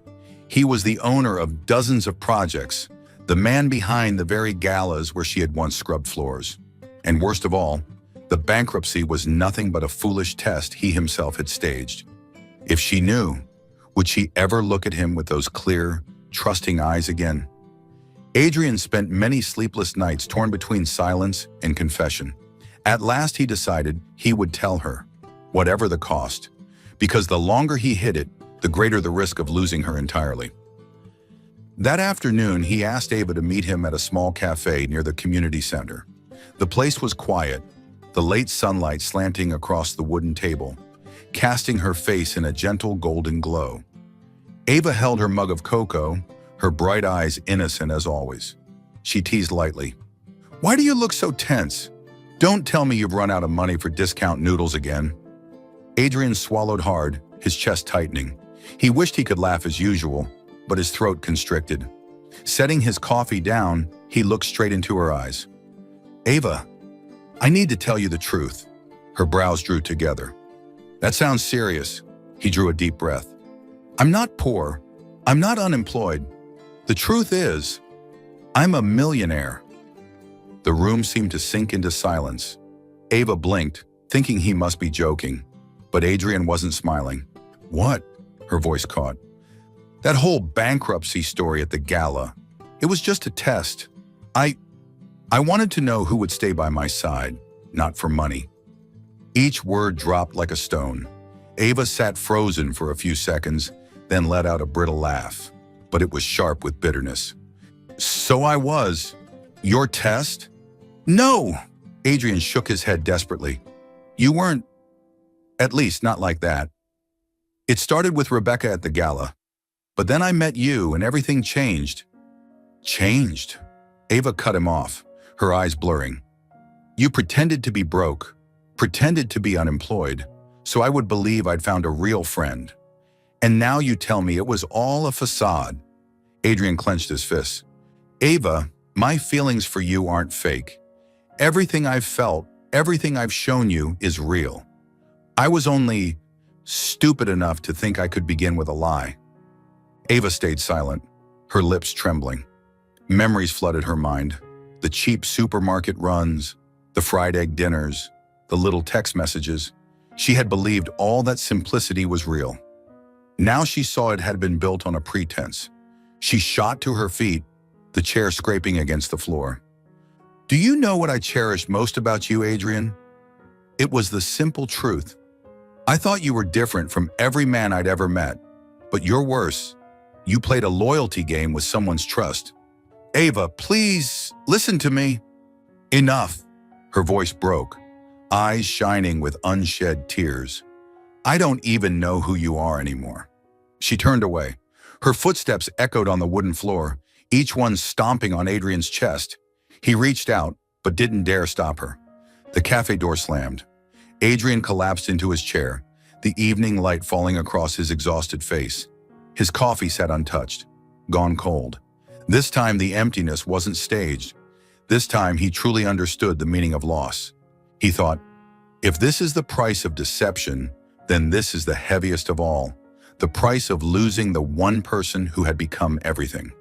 He was the owner of dozens of projects, the man behind the very galas where she had once scrubbed floors. And worst of all, the bankruptcy was nothing but a foolish test he himself had staged. If she knew, would she ever look at him with those clear, trusting eyes again? Adrian spent many sleepless nights torn between silence and confession. At last he decided he would tell her, whatever the cost, because the longer he hid it, the greater the risk of losing her entirely. That afternoon, he asked Ava to meet him at a small cafe near the community center. The place was quiet, the late sunlight slanting across the wooden table, casting her face in a gentle golden glow. Ava held her mug of cocoa, her bright eyes innocent as always. She teased lightly, "Why do you look so tense? Don't tell me you've run out of money for discount noodles again." Adrian swallowed hard, his chest tightening. He wished he could laugh as usual, but his throat constricted. Setting his coffee down, he looked straight into her eyes. "Ava, I need to tell you the truth." Her brows drew together. "That sounds serious." He drew a deep breath. "I'm not poor. I'm not unemployed. The truth is, I'm a millionaire." The room seemed to sink into silence. Ava blinked, thinking he must be joking, but Adrian wasn't smiling. "What?" her voice caught. "That whole bankruptcy story at the gala. It was just a test. I wanted to know who would stay by my side, not for money." Each word dropped like a stone. Ava sat frozen for a few seconds, then let out a brittle laugh, but it was sharp with bitterness. "So I was. Your test?" "No!" Adrian shook his head desperately. You weren't, at least not like that. It started with Rebecca at the gala, but then I met you and everything changed. Changed? Ava cut him off, her eyes blurring. You pretended to be broke, pretended to be unemployed, so I would believe I'd found a real friend. And now you tell me it was all a facade. Adrian clenched his fists. Ava, my feelings for you aren't fake. Everything I've felt, everything I've shown you is real. I was only stupid enough to think I could begin with a lie. Ava stayed silent, her lips trembling. Memories flooded her mind. The cheap supermarket runs, the fried egg dinners, the little text messages. She had believed all that simplicity was real. Now she saw it had been built on a pretense. She shot to her feet, the chair scraping against the floor. Do you know what I cherished most about you, Adrian? It was the simple truth. I thought you were different from every man I'd ever met, but you're worse. You played a loyalty game with someone's trust. Ava, please, listen to me. Enough. Her voice broke, eyes shining with unshed tears. I don't even know who you are anymore. She turned away. Her footsteps echoed on the wooden floor, each one stomping on Adrian's chest. He reached out, but didn't dare stop her. The cafe door slammed. Adrian collapsed into his chair, the evening light falling across his exhausted face. His coffee sat untouched, gone cold. This time the emptiness wasn't staged. This time he truly understood the meaning of loss. He thought, if this is the price of deception, then this is the heaviest of all, the price of losing the one person who had become everything.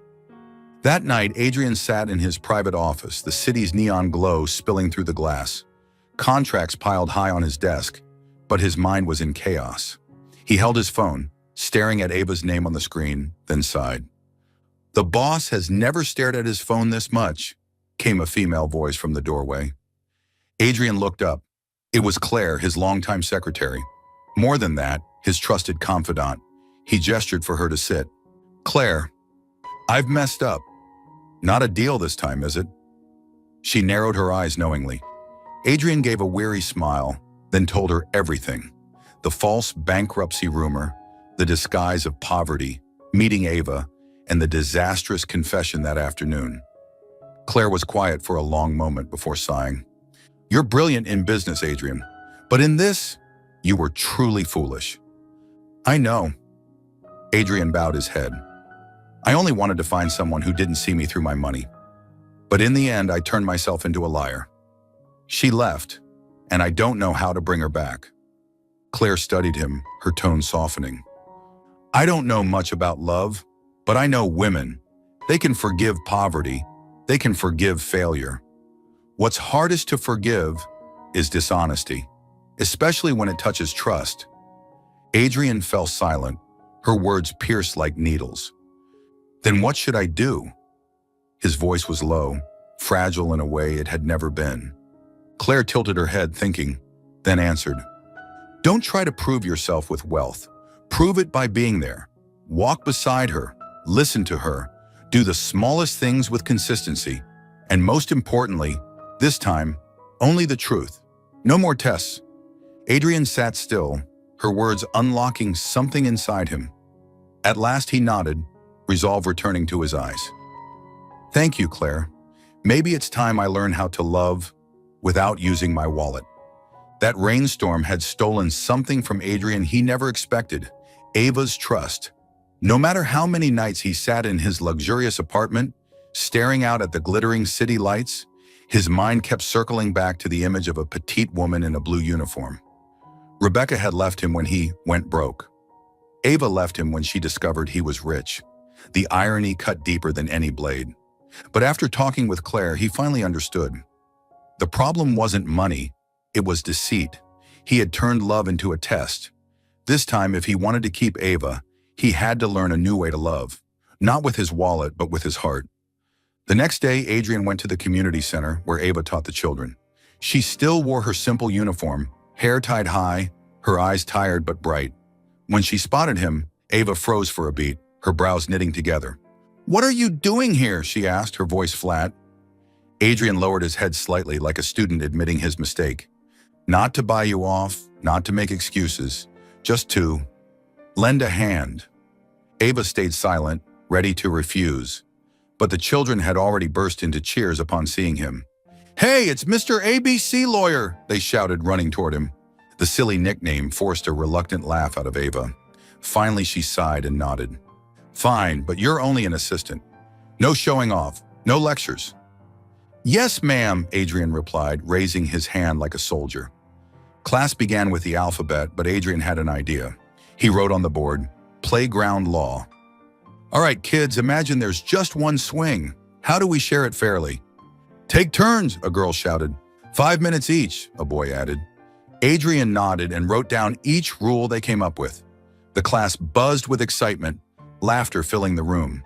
That night, Adrian sat in his private office, the city's neon glow spilling through the glass. Contracts piled high on his desk, but his mind was in chaos. He held his phone, staring at Ava's name on the screen, then sighed. The boss has never stared at his phone this much, came a female voice from the doorway. Adrian looked up. It was Claire, his longtime secretary. More than that, his trusted confidant. He gestured for her to sit. Claire, I've messed up. Not a deal this time, is it? She narrowed her eyes knowingly. Adrian gave a weary smile, then told her everything. The false bankruptcy rumor, the disguise of poverty, meeting Ava, and the disastrous confession that afternoon. Claire was quiet for a long moment before sighing. You're brilliant in business, Adrian, but in this, you were truly foolish. I know. Adrian bowed his head. I only wanted to find someone who didn't see me through my money. But in the end, I turned myself into a liar. She left, and I don't know how to bring her back. Claire studied him, her tone softening. I don't know much about love, but I know women. They can forgive poverty. They can forgive failure. What's hardest to forgive is dishonesty, especially when it touches trust. Adrian fell silent, her words pierced like needles. Then what should I do? His voice was low, fragile in a way it had never been. Claire tilted her head, thinking, then answered, Don't try to prove yourself with wealth. Prove it by being there. Walk beside her, listen to her, do the smallest things with consistency, and most importantly, this time, only the truth. No more tests. Adrian sat still, her words unlocking something inside him. At last he nodded, resolve returning to his eyes. Thank you, Claire. Maybe it's time I learn how to love without using my wallet. That rainstorm had stolen something from Adrian he never expected, Ava's trust. No matter how many nights he sat in his luxurious apartment, staring out at the glittering city lights, his mind kept circling back to the image of a petite woman in a blue uniform. Rebecca had left him when he went broke. Ava left him when she discovered he was rich. The irony cut deeper than any blade. But after talking with Claire, he finally understood. The problem wasn't money, it was deceit. He had turned love into a test. This time, if he wanted to keep Ava, he had to learn a new way to love, not with his wallet, but with his heart. The next day, Adrian went to the community center where Ava taught the children. She still wore her simple uniform, hair tied high, her eyes tired but bright. When she spotted him, Ava froze for a beat, her brows knitting together. What are you doing here? She asked, her voice flat. Adrian lowered his head slightly like a student admitting his mistake. Not to buy you off, not to make excuses, just to lend a hand. Ava stayed silent, ready to refuse. But the children had already burst into cheers upon seeing him. "Hey, it's Mr. ABC Lawyer!" they shouted, running toward him. The silly nickname forced a reluctant laugh out of Ava. Finally, she sighed and nodded. "Fine, but you're only an assistant. No showing off, no lectures." "Yes, ma'am," Adrian replied, raising his hand like a soldier. Class began with the alphabet, but Adrian had an idea. He wrote on the board, "Playground law." "All right, kids, imagine there's just one swing. How do we share it fairly?" "Take turns," a girl shouted. 5 minutes each, a boy added. Adrian nodded and wrote down each rule they came up with. The class buzzed with excitement, laughter filling the room.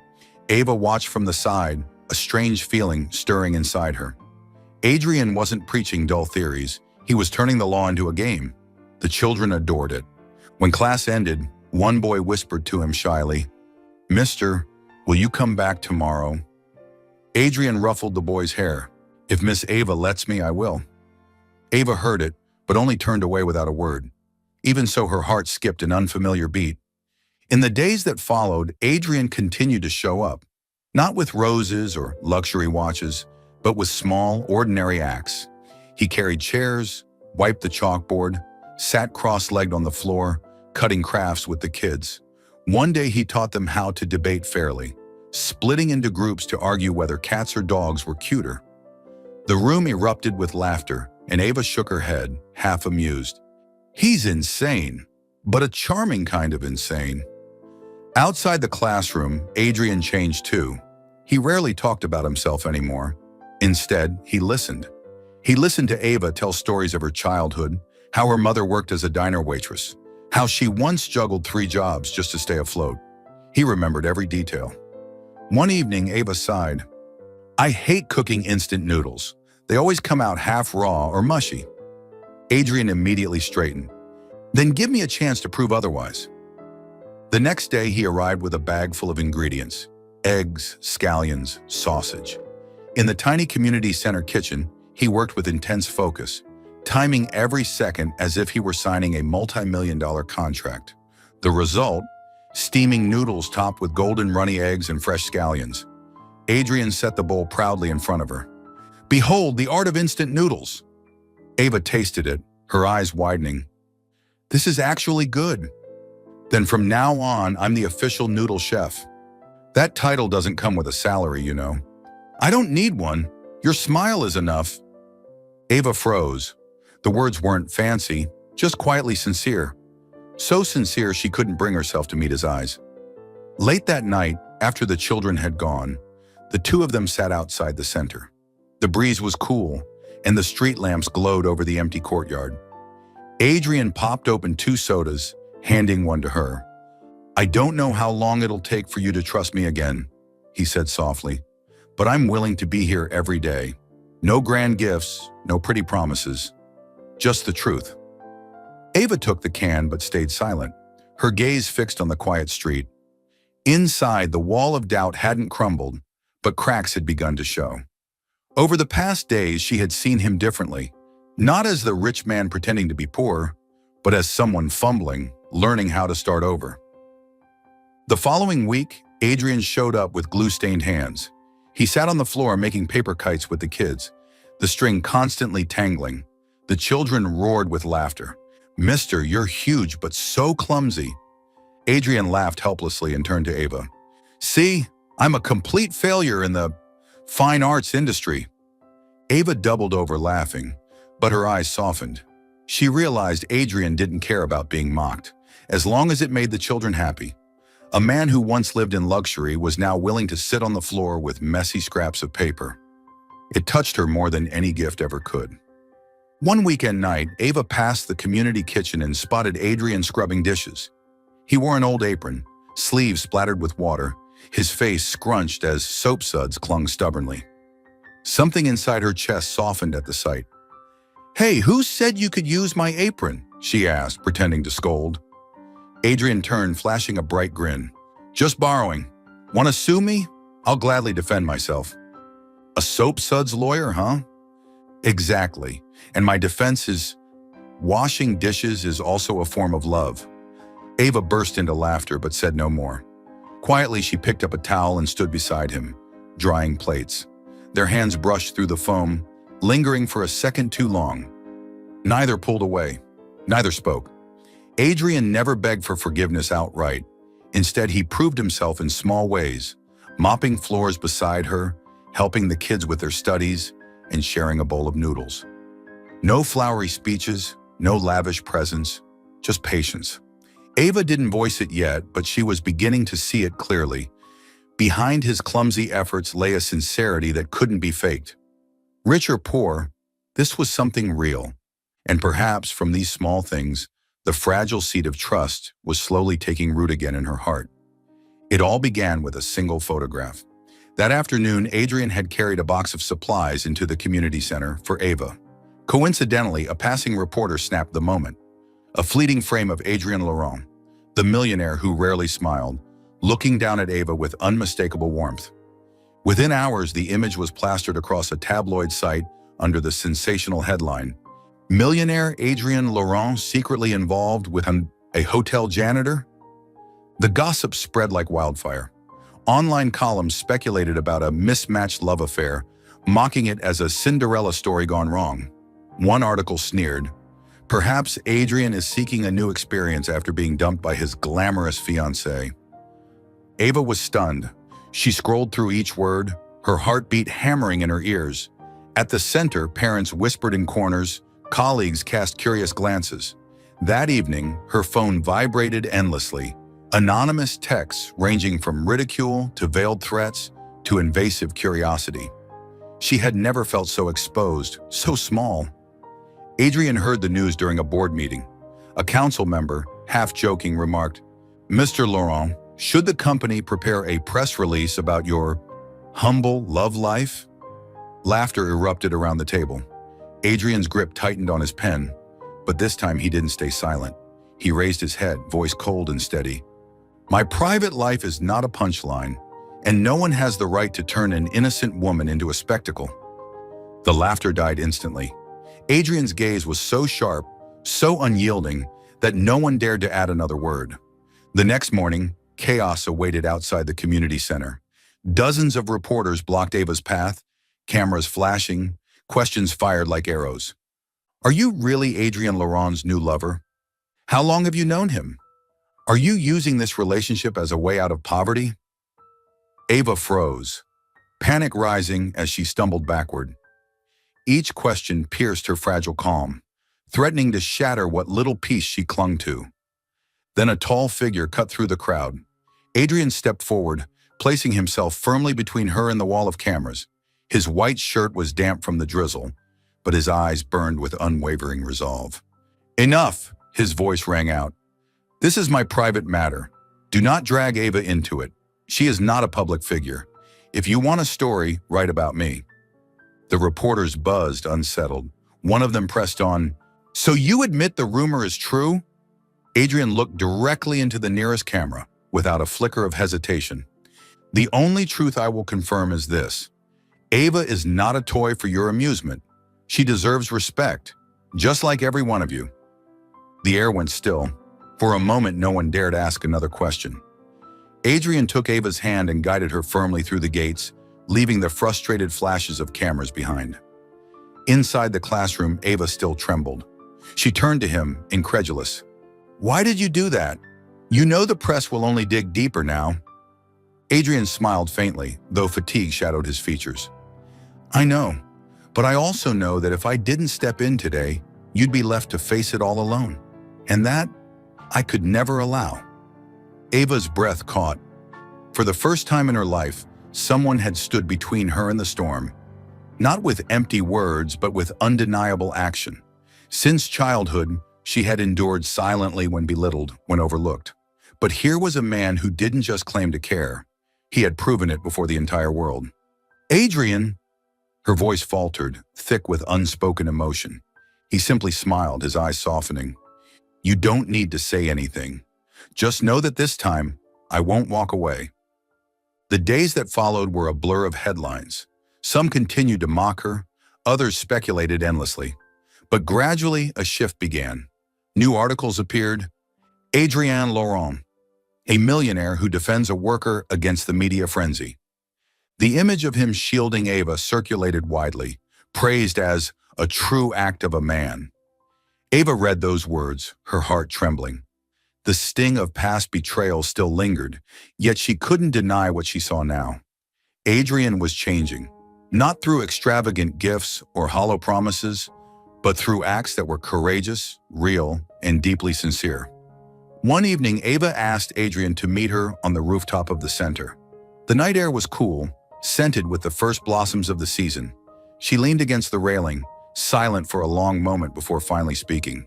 Ava watched from the side, a strange feeling stirring inside her. Adrian wasn't preaching dull theories. He was turning the law into a game. The children adored it. When class ended, one boy whispered to him shyly, "Mister, will you come back tomorrow?" Adrian ruffled the boy's hair. "If Miss Ava lets me, I will." Ava heard it, but only turned away without a word. Even so, her heart skipped an unfamiliar beat. In the days that followed, Adrian continued to show up, not with roses or luxury watches, but with small, ordinary acts. He carried chairs, wiped the chalkboard, sat cross-legged on the floor, cutting crafts with the kids. One day he taught them how to debate fairly, splitting into groups to argue whether cats or dogs were cuter. The room erupted with laughter, and Ava shook her head, half amused. He's insane, but a charming kind of insane. Outside the classroom, Adrian changed too. He rarely talked about himself anymore. Instead, he listened. He listened to Ava tell stories of her childhood, how her mother worked as a diner waitress, how she once juggled 3 jobs just to stay afloat. He remembered every detail. One evening, Ava sighed. "I hate cooking instant noodles. They always come out half raw or mushy." Adrian immediately straightened. "Then give me a chance to prove otherwise." The next day, he arrived with a bag full of ingredients: eggs, scallions, sausage. In the tiny community center kitchen, he worked with intense focus, timing every second as if he were signing a multi-million-dollar contract. The result? Steaming noodles topped with golden runny eggs and fresh scallions. Adrian set the bowl proudly in front of her. "Behold the art of instant noodles." Ava tasted it, her eyes widening. "This is actually good. Then from now on, I'm the official noodle chef." "That title doesn't come with a salary, you know." "I don't need one. Your smile is enough." Ava froze. The words weren't fancy, just quietly sincere. So sincere she couldn't bring herself to meet his eyes. Late that night, after the children had gone, the two of them sat outside the center. The breeze was cool, and the street lamps glowed over the empty courtyard. Adrian popped open 2 sodas, handing one to her. "I don't know how long it'll take for you to trust me again," he said softly, "but I'm willing to be here every day. No grand gifts, no pretty promises, just the truth." Ava took the can but stayed silent, her gaze fixed on the quiet street. Inside, the wall of doubt hadn't crumbled, but cracks had begun to show. Over the past days, she had seen him differently, not as the rich man pretending to be poor, but as someone fumbling, learning how to start over. The following week, Adrian showed up with glue-stained hands. He sat on the floor making paper kites with the kids, the string constantly tangling. The children roared with laughter. "Mister, you're huge, but so clumsy." Adrian laughed helplessly and turned to Ava. "See, I'm a complete failure in the fine arts industry." Ava doubled over laughing, but her eyes softened. She realized Adrian didn't care about being mocked, as long as it made the children happy. A man who once lived in luxury was now willing to sit on the floor with messy scraps of paper. It touched her more than any gift ever could. One weekend night, Ava passed the community kitchen and spotted Adrian scrubbing dishes. He wore an old apron, sleeves splattered with water, his face scrunched as soap suds clung stubbornly. Something inside her chest softened at the sight. "Hey, who said you could use my apron?" she asked, pretending to scold. Adrian turned, flashing a bright grin. "Just borrowing. Want to sue me? I'll gladly defend myself." "A soap suds lawyer, huh?" "Exactly. And my defense is Washing dishes is also a form of love. Ava burst into laughter but said no more. Quietly, she picked up a towel and stood beside him, drying plates. Their hands brushed through the foam, lingering for a second too long. Neither pulled away. Neither spoke. Adrian never begged for forgiveness outright. Instead, he proved himself in small ways, mopping floors beside her, helping the kids with their studies, and sharing a bowl of noodles. No flowery speeches, no lavish presents, just patience. Ava didn't voice it yet, but she was beginning to see it clearly. Behind his clumsy efforts lay a sincerity that couldn't be faked. Rich or poor, this was something real. And perhaps from these small things, the fragile seed of trust was slowly taking root again in her heart. It all began with a single photograph. That afternoon, Adrian had carried a box of supplies into the community center for Ava. Coincidentally, a passing reporter snapped the moment. A fleeting frame of Adrian Laurent, the millionaire who rarely smiled, looking down at Ava with unmistakable warmth. Within hours, the image was plastered across a tabloid site under the sensational headline, "Millionaire Adrian Laurent secretly involved with a hotel janitor?" The gossip spread like wildfire. Online columns speculated about a mismatched love affair, mocking it as a Cinderella story gone wrong. One article sneered, "Perhaps Adrian is seeking a new experience after being dumped by his glamorous fiancé." Ava was stunned. She scrolled through each word, her heartbeat hammering in her ears. At the center, parents whispered in corners, colleagues cast curious glances. That evening, her phone vibrated endlessly. Anonymous texts ranging from ridicule to veiled threats to invasive curiosity. She had never felt so exposed, so small. Adrian heard the news during a board meeting. A council member, half-joking, remarked, "Mr. Laurent, should the company prepare a press release about your humble love life?" Laughter erupted around the table. Adrian's grip tightened on his pen, but this time he didn't stay silent. He raised his head, voice cold and steady. "My private life is not a punchline, and no one has the right to turn an innocent woman into a spectacle." The laughter died instantly. Adrian's gaze was so sharp, so unyielding, that no one dared to add another word. The next morning, chaos awaited outside the community center. Dozens of reporters blocked Ava's path, cameras flashing, questions fired like arrows. "Are you really Adrian Laurent's new lover? How long have you known him? Are you using this relationship as a way out of poverty?" Ava froze, panic rising as she stumbled backward. Each question pierced her fragile calm, threatening to shatter what little peace she clung to. Then a tall figure cut through the crowd. Adrian stepped forward, placing himself firmly between her and the wall of cameras. His white shirt was damp from the drizzle, but his eyes burned with unwavering resolve. "Enough!" his voice rang out. "This is my private matter. Do not drag Ava into it. She is not a public figure. If you want a story, write about me." The reporters buzzed, unsettled. One of them pressed on, "So you admit the rumor is true?" Adrian looked directly into the nearest camera, without a flicker of hesitation. "The only truth I will confirm is this. Ava is not a toy for your amusement. She deserves respect, just like every one of you." The air went still. For a moment, no one dared ask another question. Adrian took Ava's hand and guided her firmly through the gates, leaving the frustrated flashes of cameras behind. Inside the classroom, Ava still trembled. She turned to him, incredulous. "Why did you do that? You know the press will only dig deeper now." Adrian smiled faintly, though fatigue shadowed his features. "I know, but I also know that if I didn't step in today, you'd be left to face it all alone. And that, I could never allow." Ava's breath caught. For the first time in her life, someone had stood between her and the storm. Not with empty words, but with undeniable action. Since childhood, she had endured silently when belittled, when overlooked. But here was a man who didn't just claim to care. He had proven it before the entire world. "Adrian!" Her voice faltered, thick with unspoken emotion. He simply smiled, his eyes softening. "You don't need to say anything. Just know that this time, I won't walk away." The days that followed were a blur of headlines. Some continued to mock her, others speculated endlessly. But gradually, a shift began. New articles appeared. Adrien Laurent, a millionaire who defends a worker against the media frenzy. The image of him shielding Ava circulated widely, praised as a true act of a man. Ava read those words, her heart trembling. The sting of past betrayal still lingered, yet she couldn't deny what she saw now. Adrien was changing, not through extravagant gifts or hollow promises, but through acts that were courageous, real, and deeply sincere. One evening, Ava asked Adrien to meet her on the rooftop of the center. The night air was cool, scented with the first blossoms of the season. She leaned against the railing, silent for a long moment before finally speaking.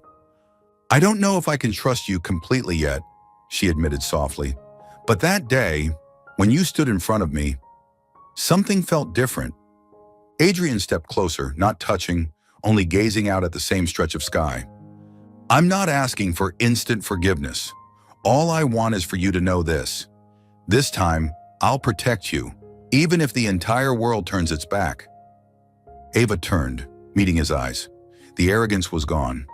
"I don't know if I can trust you completely yet," she admitted softly. "But that day, when you stood in front of me, something felt different." Adrien stepped closer, not touching, only gazing out at the same stretch of sky. "I'm not asking for instant forgiveness. All I want is for you to know this. This time, I'll protect you, even if the entire world turns its back." Ava turned, meeting his eyes. The arrogance was gone.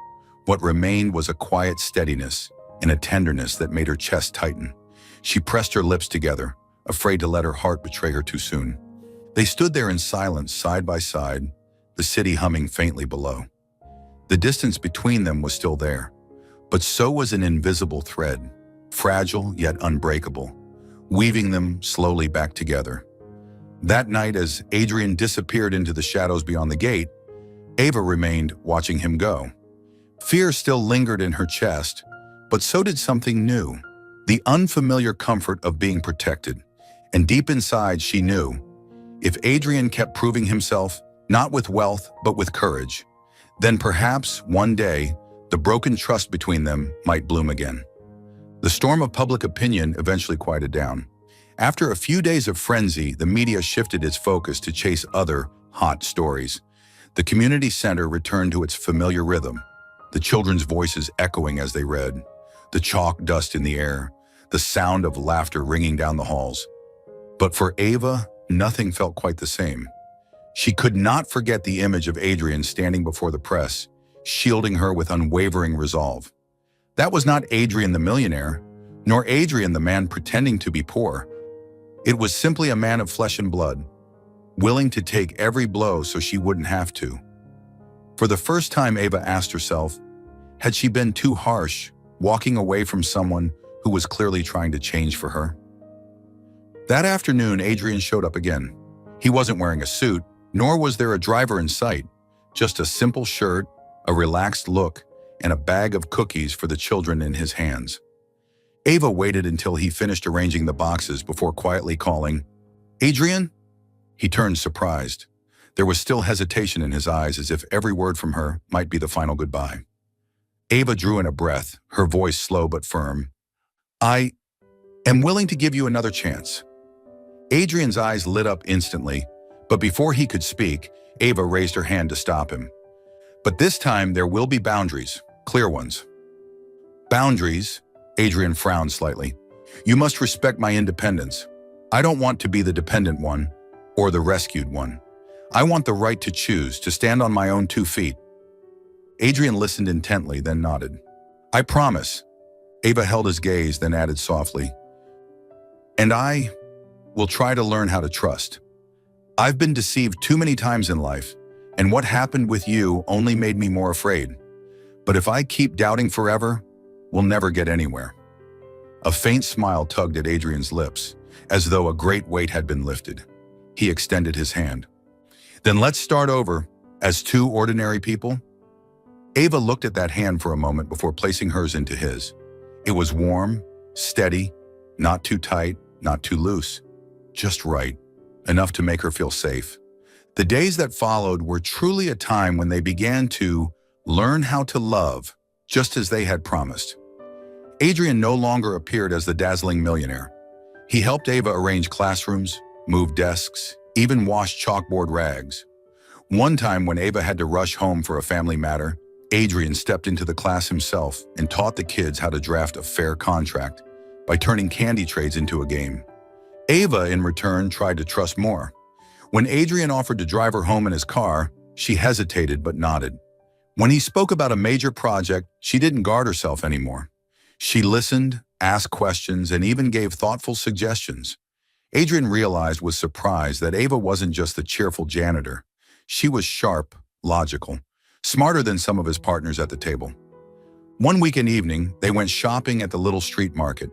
What remained was a quiet steadiness and a tenderness that made her chest tighten. She pressed her lips together, afraid to let her heart betray her too soon. They stood there in silence, side by side, the city humming faintly below. The distance between them was still there, but so was an invisible thread, fragile yet unbreakable, weaving them slowly back together. That night, as Adrien disappeared into the shadows beyond the gate, Ava remained watching him go. Fear still lingered in her chest, but so did something new, the unfamiliar comfort of being protected. And deep inside, she knew, if Adrien kept proving himself, not with wealth, but with courage, then perhaps one day, the broken trust between them might bloom again. The storm of public opinion eventually quieted down. After a few days of frenzy, the media shifted its focus to chase other hot stories. The community center returned to its familiar rhythm, the children's voices echoing as they read, the chalk dust in the air, the sound of laughter ringing down the halls. But for Ava, nothing felt quite the same. She could not forget the image of Adrien standing before the press, shielding her with unwavering resolve. That was not Adrien the millionaire, nor Adrien the man pretending to be poor. It was simply a man of flesh and blood, willing to take every blow so she wouldn't have to. For the first time, Ava asked herself, had she been too harsh, walking away from someone who was clearly trying to change for her? That afternoon, Adrien showed up again. He wasn't wearing a suit, nor was there a driver in sight, just a simple shirt, a relaxed look, and a bag of cookies for the children in his hands. Ava waited until he finished arranging the boxes before quietly calling, "Adrien?" He turned surprised. There was still hesitation in his eyes, as if every word from her might be the final goodbye. Ava drew in a breath, her voice slow but firm. "I am willing to give you another chance." Adrien's eyes lit up instantly, but before he could speak, Ava raised her hand to stop him. "But this time there will be boundaries, clear ones." "Boundaries?" Adrien frowned slightly. "You must respect my independence. I don't want to be the dependent one, or the rescued one. I want the right to choose, to stand on my own 2 feet. Adrien listened intently, then nodded. "I promise." Ava held his gaze, then added softly, "And I will try to learn how to trust. I've been deceived too many times in life, and what happened with you only made me more afraid. But if I keep doubting forever, we'll never get anywhere." A faint smile tugged at Adrien's lips, as though a great weight had been lifted. He extended his hand. "Then let's start over, as 2 ordinary people." Ava looked at that hand for a moment before placing hers into his. It was warm, steady, not too tight, not too loose. Just right, enough to make her feel safe. The days that followed were truly a time when they began to learn how to love, just as they had promised. Adrien no longer appeared as the dazzling millionaire. He helped Ava arrange classrooms, move desks, even wash chalkboard rags. One time when Ava had to rush home for a family matter, Adrien stepped into the class himself and taught the kids how to draft a fair contract by turning candy trades into a game. Ava, in return, tried to trust more. When Adrien offered to drive her home in his car, she hesitated but nodded. When he spoke about a major project, she didn't guard herself anymore. She listened, asked questions, and even gave thoughtful suggestions. Adrian realized with surprise that Ava wasn't just the cheerful janitor. She was sharp, logical, smarter than some of his partners at the table. One weekend evening, they went shopping at the little street market.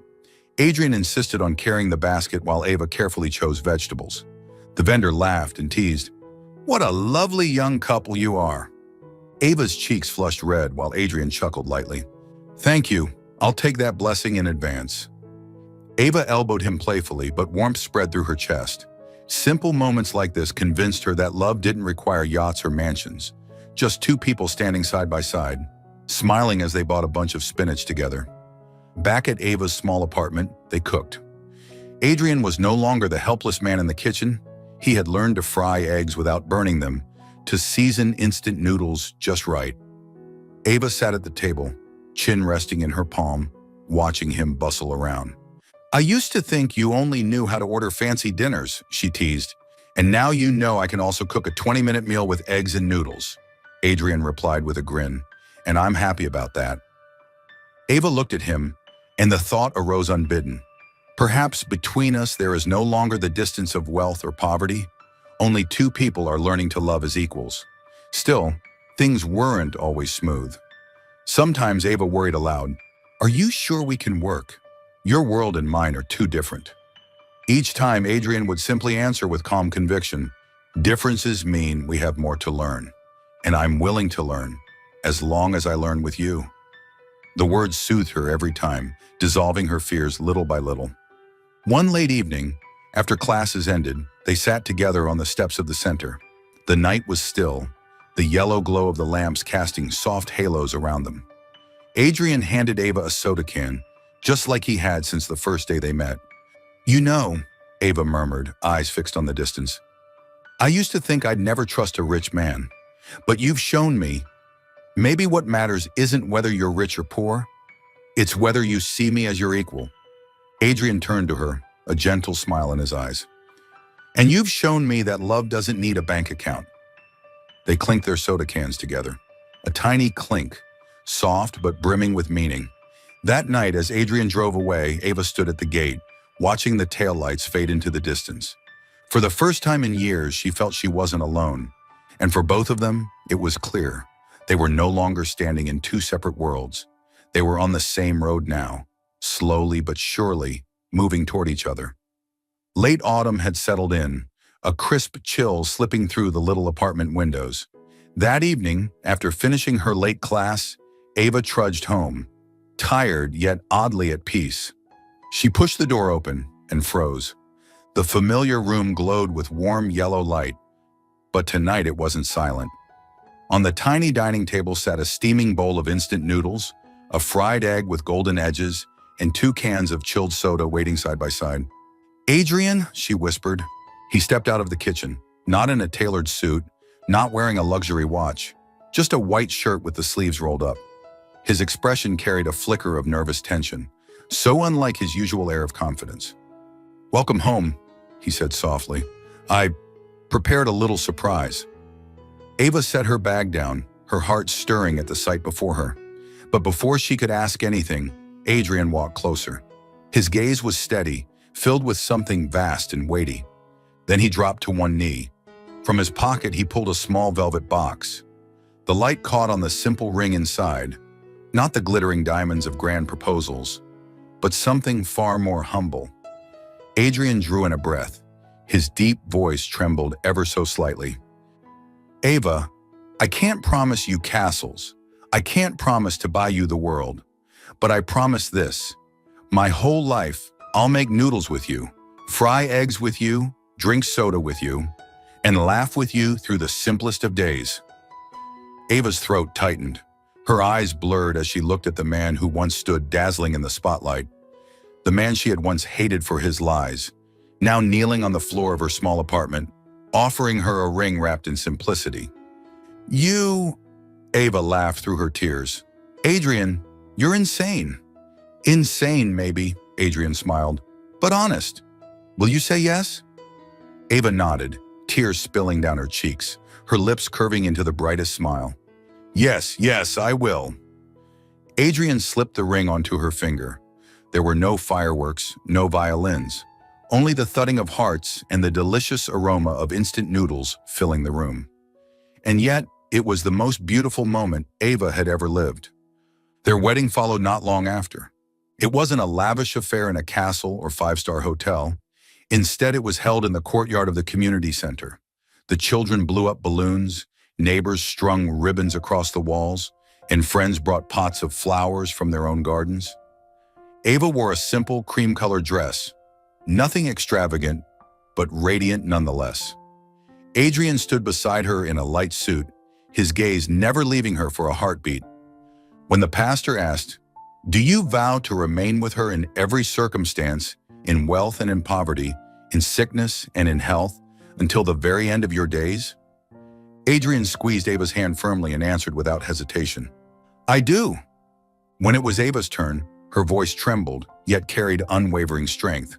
Adrian insisted on carrying the basket while Ava carefully chose vegetables. The vendor laughed and teased, "What a lovely young couple you are." Ava's cheeks flushed red while Adrian chuckled lightly. "Thank you. I'll take that blessing in advance." Ava elbowed him playfully, but warmth spread through her chest. Simple moments like this convinced her that love didn't require yachts or mansions, just two people standing side by side, smiling as they bought a bunch of spinach together. Back at Ava's small apartment, they cooked. Adrian was no longer the helpless man in the kitchen. He had learned to fry eggs without burning them, to season instant noodles just right. Ava sat at the table, chin resting in her palm, watching him bustle around. "I used to think you only knew how to order fancy dinners," she teased. "And now you know I can also cook a 20-minute meal with eggs and noodles." Adrian replied with a grin, "And I'm happy about that." Ava looked at him, and the thought arose unbidden. Perhaps between us there is no longer the distance of wealth or poverty. Only two people are learning to love as equals. Still, things weren't always smooth. Sometimes Ava worried aloud, "Are you sure we can work? Your world and mine are too different." Each time Adrian would simply answer with calm conviction, "Differences mean we have more to learn. And I'm willing to learn, as long as I learn with you." The words soothed her every time, dissolving her fears little by little. One late evening, after classes ended, they sat together on the steps of the center. The night was still, the yellow glow of the lamps casting soft halos around them. Adrian handed Ava a soda can, just like he had since the first day they met. "You know," Ava murmured, eyes fixed on the distance, "I used to think I'd never trust a rich man. But you've shown me, maybe what matters isn't whether you're rich or poor, it's whether you see me as your equal." Adrian turned to her, a gentle smile in his eyes. "And you've shown me that love doesn't need a bank account." They clinked their soda cans together. A tiny clink, soft but brimming with meaning. That night, as Adrian drove away, Ava stood at the gate, watching the taillights fade into the distance. For the first time in years, she felt she wasn't alone. And for both of them, it was clear. They were no longer standing in two separate worlds. They were on the same road now, slowly but surely, moving toward each other. Late autumn had settled in, a crisp chill slipping through the little apartment windows. That evening, after finishing her late class, Ava trudged home, tired yet oddly at peace. She pushed the door open and froze. The familiar room glowed with warm yellow light, but tonight it wasn't silent. On the tiny dining table sat a steaming bowl of instant noodles, a fried egg with golden edges, and 2 cans of chilled soda waiting side by side. "Adrian," she whispered. He stepped out of the kitchen, not in a tailored suit, not wearing a luxury watch, just a white shirt with the sleeves rolled up. His expression carried a flicker of nervous tension, so unlike his usual air of confidence. "Welcome home," he said softly. "I prepared a little surprise." Ava set her bag down, her heart stirring at the sight before her. But before she could ask anything, Adrian walked closer. His gaze was steady, filled with something vast and weighty. Then he dropped to one knee. From his pocket, he pulled a small velvet box. The light caught on the simple ring inside, not the glittering diamonds of grand proposals, but something far more humble. Adrian drew in a breath. His deep voice trembled ever so slightly. "Ava, I can't promise you castles. I can't promise to buy you the world. But I promise this. My whole life, I'll make noodles with you, fry eggs with you, drink soda with you, and laugh with you through the simplest of days." Ava's throat tightened. Her eyes blurred as she looked at the man who once stood dazzling in the spotlight. The man she had once hated for his lies, now kneeling on the floor of her small apartment, offering her a ring wrapped in simplicity. "You..." Ava laughed through her tears. "Adrian, you're insane." "Insane, maybe," Adrian smiled, "but honest. Will you say yes?" Ava nodded, tears spilling down her cheeks, her lips curving into the brightest smile. Yes, yes, I will. Adrian slipped the ring onto her finger. There were no fireworks, no violins, only the thudding of hearts and the delicious aroma of instant noodles filling the room. And yet, it was the most beautiful moment Ava had ever lived. Their wedding followed not long after. It wasn't a lavish affair in a castle or five-star hotel. Instead, it was held in the courtyard of the community center. The children blew up balloons, neighbors strung ribbons across the walls, and friends brought pots of flowers from their own gardens. Ava wore a simple cream-colored dress, nothing extravagant, but radiant nonetheless. Adrian stood beside her in a light suit, his gaze never leaving her for a heartbeat. When the pastor asked, "Do you vow to remain with her in every circumstance, in wealth and in poverty, in sickness and in health, until the very end of your days?" Adrian squeezed Ava's hand firmly and answered without hesitation, "I do." When it was Ava's turn, her voice trembled, yet carried unwavering strength.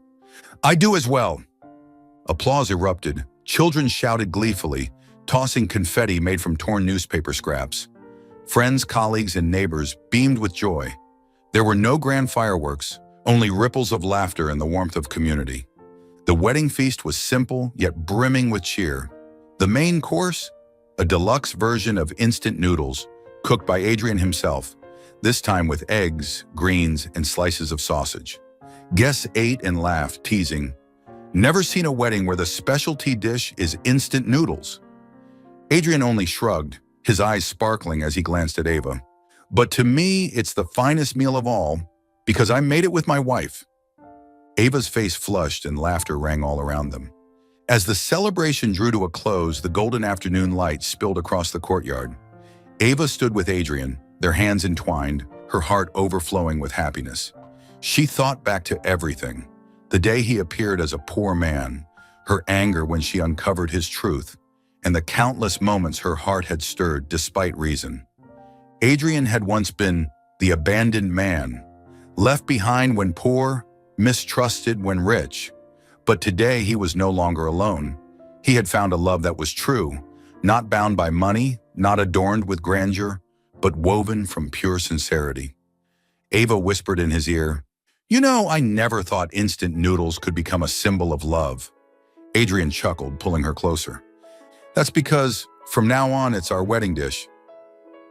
"I do as well." Applause erupted. Children shouted gleefully, tossing confetti made from torn newspaper scraps. Friends, colleagues, and neighbors beamed with joy. There were no grand fireworks, only ripples of laughter and the warmth of community. The wedding feast was simple, yet brimming with cheer. The main course? A deluxe version of instant noodles, cooked by Adrian himself, this time with eggs, greens, and slices of sausage. Guests ate and laughed, teasing, "Never seen a wedding where the specialty dish is instant noodles." Adrian only shrugged, his eyes sparkling as he glanced at Ava. "But to me, it's the finest meal of all, because I made it with my wife." Ava's face flushed and laughter rang all around them. As the celebration drew to a close, the golden afternoon light spilled across the courtyard. Ava stood with Adrian, their hands entwined, her heart overflowing with happiness. She thought back to everything. The day he appeared as a poor man, her anger when she uncovered his truth, and the countless moments her heart had stirred despite reason. Adrian had once been the abandoned man, left behind when poor, mistrusted when rich. But today he was no longer alone. He had found a love that was true, not bound by money, not adorned with grandeur, but woven from pure sincerity. Ava whispered in his ear, "You know, I never thought instant noodles could become a symbol of love." Adrian chuckled, pulling her closer. "That's because, from now on, it's our wedding dish."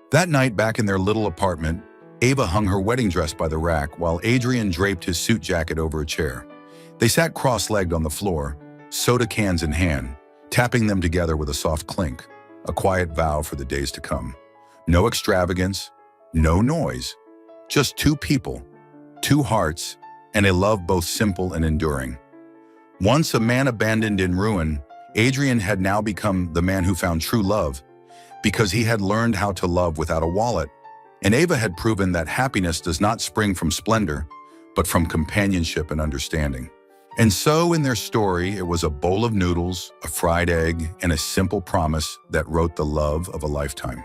That night, back in their little apartment, Ava hung her wedding dress by the rack while Adrian draped his suit jacket over a chair. They sat cross-legged on the floor, soda cans in hand, tapping them together with a soft clink, a quiet vow for the days to come. No extravagance, no noise, just two people, two hearts, and a love both simple and enduring. Once a man abandoned in ruin, Adrian had now become the man who found true love, because he had learned how to love without a wallet. And Ava had proven that happiness does not spring from splendor, but from companionship and understanding. And so in their story, it was a bowl of noodles, a fried egg, and a simple promise that wrote the love of a lifetime.